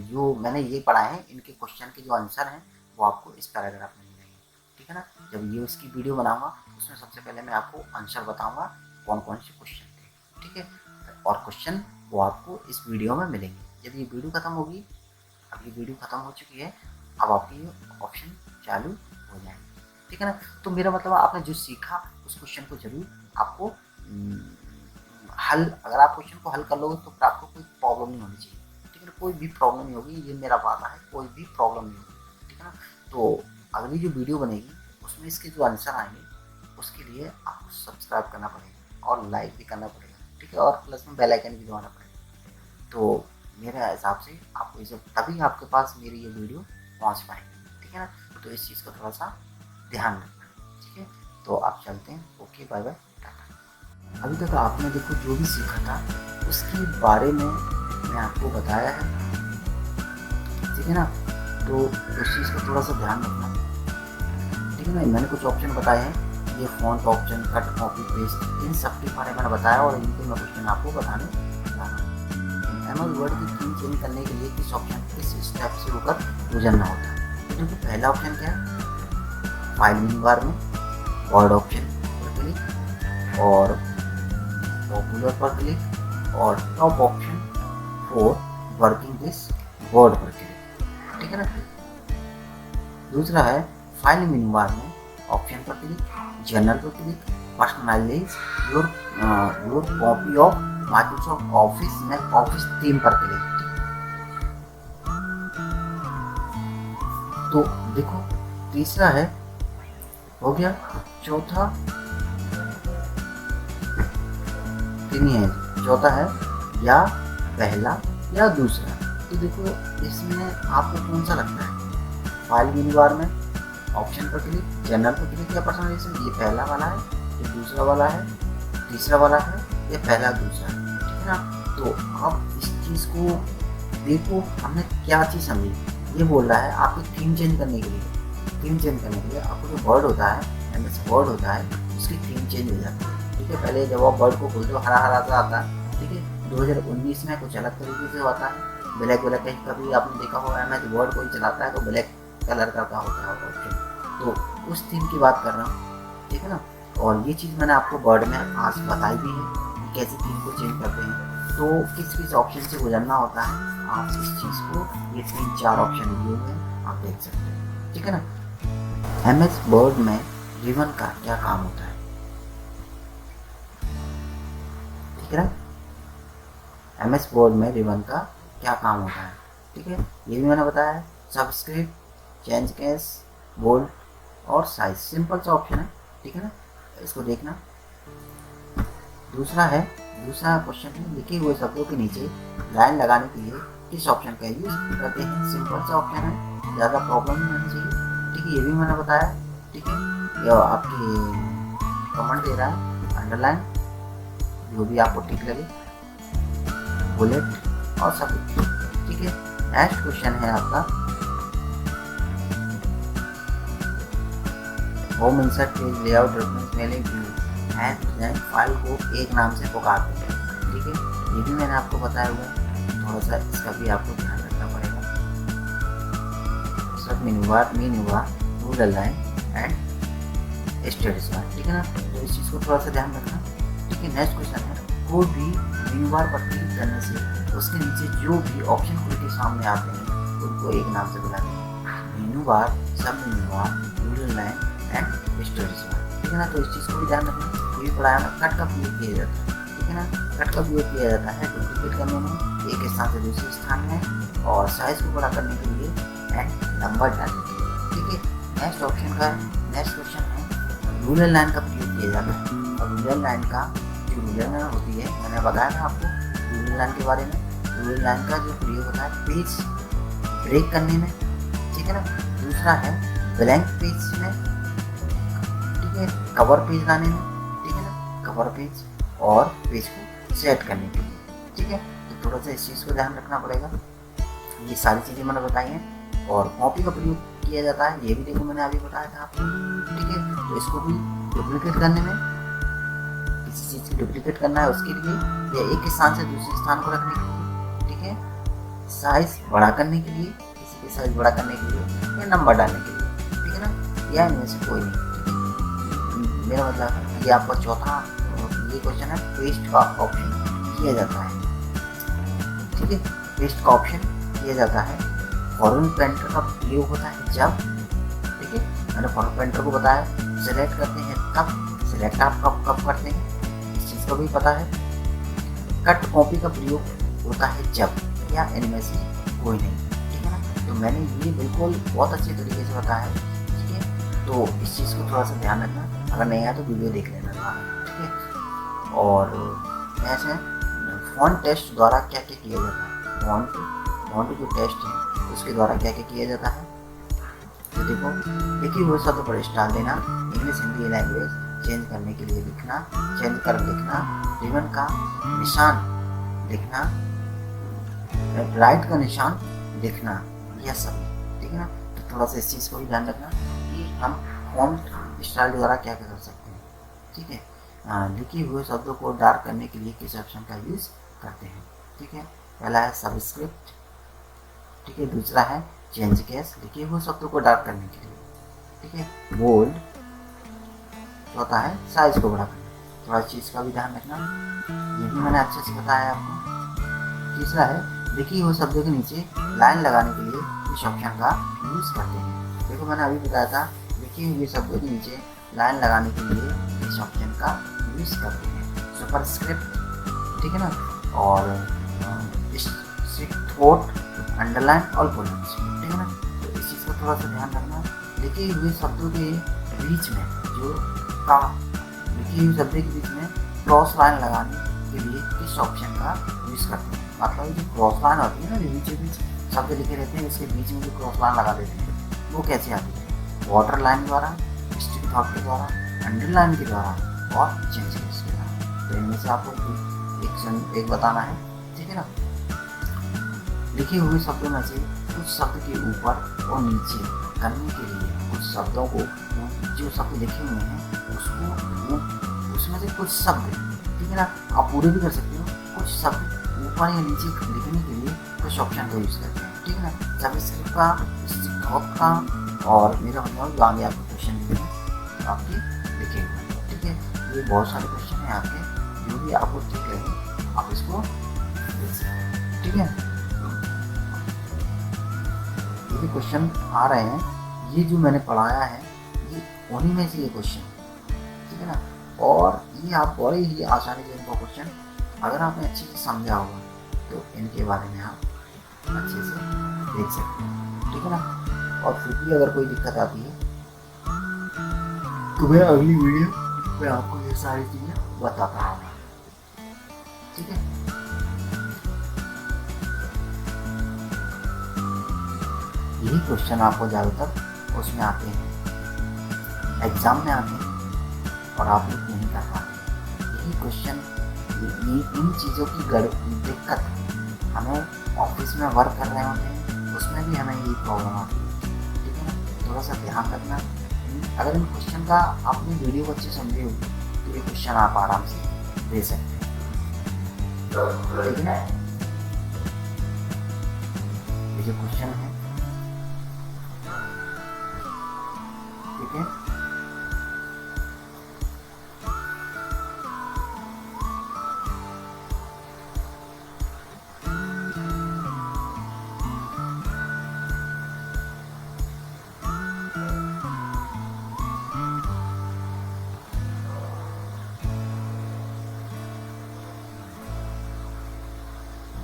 जो मैंने ये पढ़ाए हैं इनके क्वेश्चन के जो आंसर हैं वो आपको इस पैराग्राफ में मिलेंगे, ठीक है ना। जब ये उसकी वीडियो बनाऊंगा उसमें सबसे पहले मैं आपको आंसर बताऊंगा कौन कौन से क्वेश्चन थे, ठीक है। और क्वेश्चन वो आपको इस वीडियो में मिलेंगे। जब ये वीडियो खत्म होगी, अब ये वीडियो खत्म हो चुकी है, अब आपकी ऑप्शन चालू हो जाएंगे, ठीक है ना। तो मेरा मतलब आपने जो सीखा उस क्वेश्चन को जरूर आपको हल, अगर आप क्वेश्चन को हल कर लोगे तो फिर आपको कोई प्रॉब्लम नहीं होनी चाहिए, ठीक है ना। कोई भी प्रॉब्लम नहीं होगी, ये मेरा वादा है, कोई भी प्रॉब्लम नहीं होगी, ठीक है ना। तो अगली जो वीडियो बनेगी उसमें इसके जो आंसर आएंगे उसके लिए आपको सब्सक्राइब करना पड़ेगा और लाइक भी करना पड़ेगा, ठीक है। और प्लस में बेल आइकन भी दबाना पड़ेगा। तो मेरे हिसाब से आपको ये सब तभी आपके पास मेरी ये वीडियो पहुंच पाएगी, ठीक है ना। तो इस चीज़ का थोड़ा सा ध्यान रखना, ठीक है। तो आप चलते हैं, ओके बाय बाय टाटा। अभी तक आपने देखो जो भी सीखा था उसके बारे में मैं आपको बताया है, ठीक है ना। तो उस चीज़ का थोड़ा सा ध्यान रखना, ठीक है ना। मैंने कुछ ऑप्शन बताए हैं, ये font option, cut, copy, paste, इन सब के बारे में मैंने बताया और इनके मैं क्वेश्चन आपको बताने जा रहा हूँ। एमएस वर्ड की थीम चेंज करने के लिए किस ऑप्शन किस स्टेप से होकर गुजरना होता है। तो देखो पहला ऑप्शन क्या है, फाइल मेनू बार में वर्ड ऑप्शन पर क्लिक और पॉपुलर पर क्लिक और top option for working this word पर क्लिक, ठीक है ना। दूसरा है फाइल मेनू बार में ऑप्शन पर क्लिक, जनरल पर click, personalize your copy of Microsoft Office में ऑफिस थीम पर क्लिक। तो देखो तीसरा है हो गया, चौथा चौथा है या पहला या दूसरा। तो देखो इसमें आपको कौन सा लगता है, फाइल मेनू बार में ऑप्शन पर क्लिक, जनरल पर क्लिक या पर्सनलाइजेशन, ये पहला वाला है, ये दूसरा वाला है, तीसरा वाला है, ये पहला दूसरा है, ठीक है ना। तो आप इस चीज़ को देखो हमने क्या चीज़ समझी। ये बोल रहा है आपकी थीम चेंज करने के लिए, थीम चेंज करने के लिए आपको जो वर्ड होता है, एमएस वर्ड होता है, उसकी थीम चेंज हो जाती है, ठीक है। पहले जब आप वर्ड को खोलते हो हरा हरा सा आता है, ठीक है। 2019 में कुछ अलग तरीके से होता है, ब्लैक ब्लैक, कहीं कभी आपने देखा होगा एमएस वर्ड कोई चलाता है तो ब्लैक कलर का होता है ऑप्शन। तो उस थीम की बात कर रहा हूँ, ठीक है ना। और ये चीज़ मैंने आपको वर्ड में आज बताई भी है कि कैसे थीम को चेंज करते हैं, तो किस किस ऑप्शन से गुजरना होता है। आप इस चीज़ को ये 3-4 ऑप्शन वीडियो में आप देख सकते हैं, ठीक है ना। एमएस वर्ड में रिबन का क्या काम होता है, ठीक है ना। MS वर्ड में रिबन का क्या काम होता है, ठीक है, ये भी मैंने बताया है। सबस्क्रिप्ट, चेंज केस, बोल्ड और साइज, सिंपल सा ऑप्शन है, ठीक है ना, इसको देखना। दूसरा क्वेश्चन है, लिखे हुए शब्दों के नीचे लाइन लगाने के लिए किस ऑप्शन का यूज करते हैं। सिंपल सा ऑप्शन है, ज़्यादा प्रॉब्लम नहीं होनी चाहिए, ठीक है, ये भी मैंने बताया, ठीक है। ये आपकी कमेंट दे रहा है, अंडरलाइन, जो भी आपको ठीक लगे, बुलेट और सब, ठीक है। नेक्स्ट क्वेश्चन है आपका, home insert page layout reference mailing view and design file को एक नाम से पुकारते हैं, ठीक है, ये भी मैंने आपको बताया हुआ है, थोड़ा सा इसका भी आपको ध्यान रखना पड़ेगा। सब menu bar, ruler line and status bar, ठीक है ना, तो इस चीज़ को थोड़ा सा ध्यान रखना, ठीक है। नेक्स्ट क्वेश्चन है, कोई भी मेन्यू बार पर क्लिक करने से उसके नीचे जो भी ऑप्शन खुल के सामने आते हैं उनको एक नाम से बुलाते हैं, menu bar, sub menu bar, ruler line and storage bar, ठीक है ना, तो इस चीज़ को भी ध्यान रखना। ये भी पढ़ाया में कट का प्रयोग किया जाता है, ठीक है ना, कट का प्रयोग किया जाता है डुप्लीकेट करने में, एक स्थान से दूसरे स्थान में, और साइज को बड़ा करने के लिए एंड नंबर डालने के लिए, ठीक है। नेक्स्ट ऑप्शन का नेक्स्ट क्वेश्चन है, रूलर लाइन का प्रयोग किया जाता है, और रूलर लाइन का जो रूलर लाइन होती है, मैंने बताया था आपको रूलर लाइन के बारे में, रूलर लाइन का जो प्रयोग होता है पेज ब्रेक करने में, ठीक है ना। दूसरा है ब्लैंक पेज में, ठीक है, कवर पेज लाने में, ठीक है ना, कवर पेज और पेज को सेट करने के लिए, ठीक है, तो थोड़ा सा इस चीज़ को ध्यान रखना पड़ेगा। ये सारी चीज़ें मैंने बताई हैं। और कॉपी का प्रयोग किया जाता है, ये भी देखो मैंने अभी बताया था आपको, ठीक है, तो इसको भी डुप्लीकेट करने में, किसी चीज़ की डुप्लीकेट करना है उसके लिए, या एक स्थान से दूसरे स्थान को रखने के लिए, ठीक है, साइज बड़ा करने के लिए, किसी के साइज बड़ा करने के लिए, या नंबर डालने के लिए, ठीक है ना, या इनमें से कोई नहीं, मेरा मतलब ये आपका चौथा ये क्वेश्चन है, पेस्ट का ऑप्शन किया जाता है, ठीक है, पेस्ट का ऑप्शन किया जाता है। फॉरेन पेंटर का प्रयोग होता है जब, ठीक है, मैंने फॉरेन पेंटर को बताया, सिलेक्ट करते हैं तब, सिलेक्ट आप कब करते हैं इस चीज़ को भी पता है। कट कॉपी का प्रयोग होता है जब, या इनमें से कोई नहीं, ठीक है ना, तो मैंने ये बिल्कुल बहुत अच्छे तरीके से बताया है, ठीक है, तो इस चीज़ को थोड़ा सा ध्यान रखना, अगर नहीं आया तो वीडियो देख लेना, ठीक है। और ऐसे फॉन्ट टेस्ट द्वारा क्या क्या किया जाता है, फॉन्ट जो टेस्ट है उसके द्वारा क्या क्या किया जाता है, तो देखो, लिखी हुए शब्द पर स्टार देना, इंग्लिश हिंदी लैंग्वेज चेंज करने के लिए लिखना, चेंज कर लिखना, रिबन का निशान लिखना, राइट का निशान लिखना, यह सब, ठीक है ना, तो थोड़ा सा इस चीज़ को भी ध्यान रखना कि हम फॉन्ट स्टाइल द्वारा क्या क्या कर सकते हैं, ठीक है। लिखे हुए शब्दों को डार्क करने के लिए किस ऑप्शन का यूज़ करते हैं, ठीक है, पहला है सबस्क्रिप्ट, ठीक है, दूसरा है चेंज केस, लिखे हुए शब्दों को डार्क करने के लिए, ठीक है, बोल्ड, चौथा है साइज को बड़ा करना, थोड़ा चीज़ का भी ध्यान रखना, ये भी मैंने अच्छे से बताया आपको। तीसरा है लिखे हुए शब्दों के नीचे लाइन लगाने के लिए किस ऑप्शन का यूज़ करते हैं, देखो मैंने अभी बताया था, लिखे हुए शब्दों के नीचे लाइन लगाने के लिए इस ऑप्शन का यूज़ करते हैं, सुपरस्क्रिप्ट, ठीक है ना, और थोट, अंडरलाइन और बुलेट्स, ठीक है ना, तो इस चीज़ का थोड़ा सा ध्यान रखना। लिखे हुए शब्दों के बीच में जो का लिखे हुए शब्दों के बीच में क्रॉस लाइन लगाने के लिए किस ऑप्शन का यूज़ करते हैं, मतलब जो क्रॉस लाइन होती है ना, बीच बीच शब्द लिखे रहते हैं, उसके बीच में जो क्रॉस लाइन लगा देते हैं, वो कैसे आती है, वाटर लाइन द्वारा, स्टिक थॉट के द्वारा, अंडरलाइन के द्वारा और चेंज केस के द्वारा, तो इनमें से आपको एक बताना है, ठीक है ना। लिखे हुए शब्दों में से कुछ शब्द के ऊपर और नीचे करने के लिए, कुछ शब्दों को जो शब्द लिखे हुए हैं उसको उसमें से कुछ शब्द, ठीक है ना, आप पूरे भी कर सकते हो, कुछ शब्द ऊपर या नीचे लिखने के लिए कुछ ऑप्शन का यूज़ करते हैं, ठीक है ना, सबस्क्रिप्ट का, स्टिक थॉट का, और मेरा मतलब जो आगे आपको क्वेश्चन लिखे हैं आपके लिखे हुए, ठीक है, ये बहुत सारे क्वेश्चन हैं आपके, जो भी आपको ठीक लगे आप इसको देख सकते हैं, ठीक है। ये क्वेश्चन आ रहे हैं, ये जो मैंने पढ़ाया है ये उन्हीं में से ये क्वेश्चन, ठीक है ना, और ये आप बड़े ही आसानी से इनको क्वेश्चन अगर आपने अच्छे से समझा होगा तो इनके बारे में आप अच्छे से देख सकते हैं, ठीक है ना। और फिर भी अगर कोई दिक्कत आती है तो मैं अगली वीडियो में आपको ये सारी चीज़ें बताता रहूँगा, ठीक है। यही क्वेश्चन आपको ज़्यादातर उसमें आते हैं, एग्ज़ाम में आते हैं और आप लोग नहीं कर पाते। यही क्वेश्चन, इन चीज़ों की दिक्कत है। हमें ऑफिस में वर्क कर रहे होते हैं, उसमें भी हमें यही प्रॉब्लम आती है, ठीक है ना। थोड़ा सा ध्यान रखना। अगर इन क्वेश्चन का आपने वीडियो अच्छे समझे होगी तो ये क्वेश्चन आप आराम से दे सकते हैं, ठीक है ना। ये जो क्वेश्चन है, ठीक है,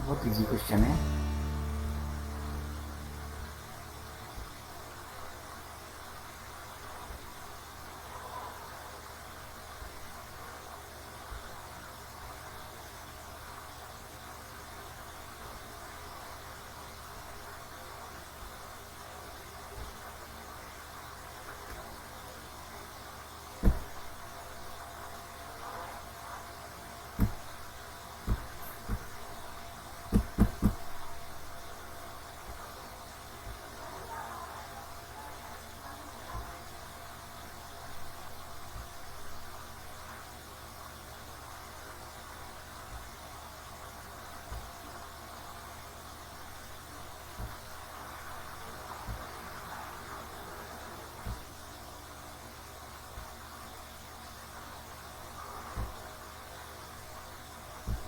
बहुत इजी क्वेश्चन है।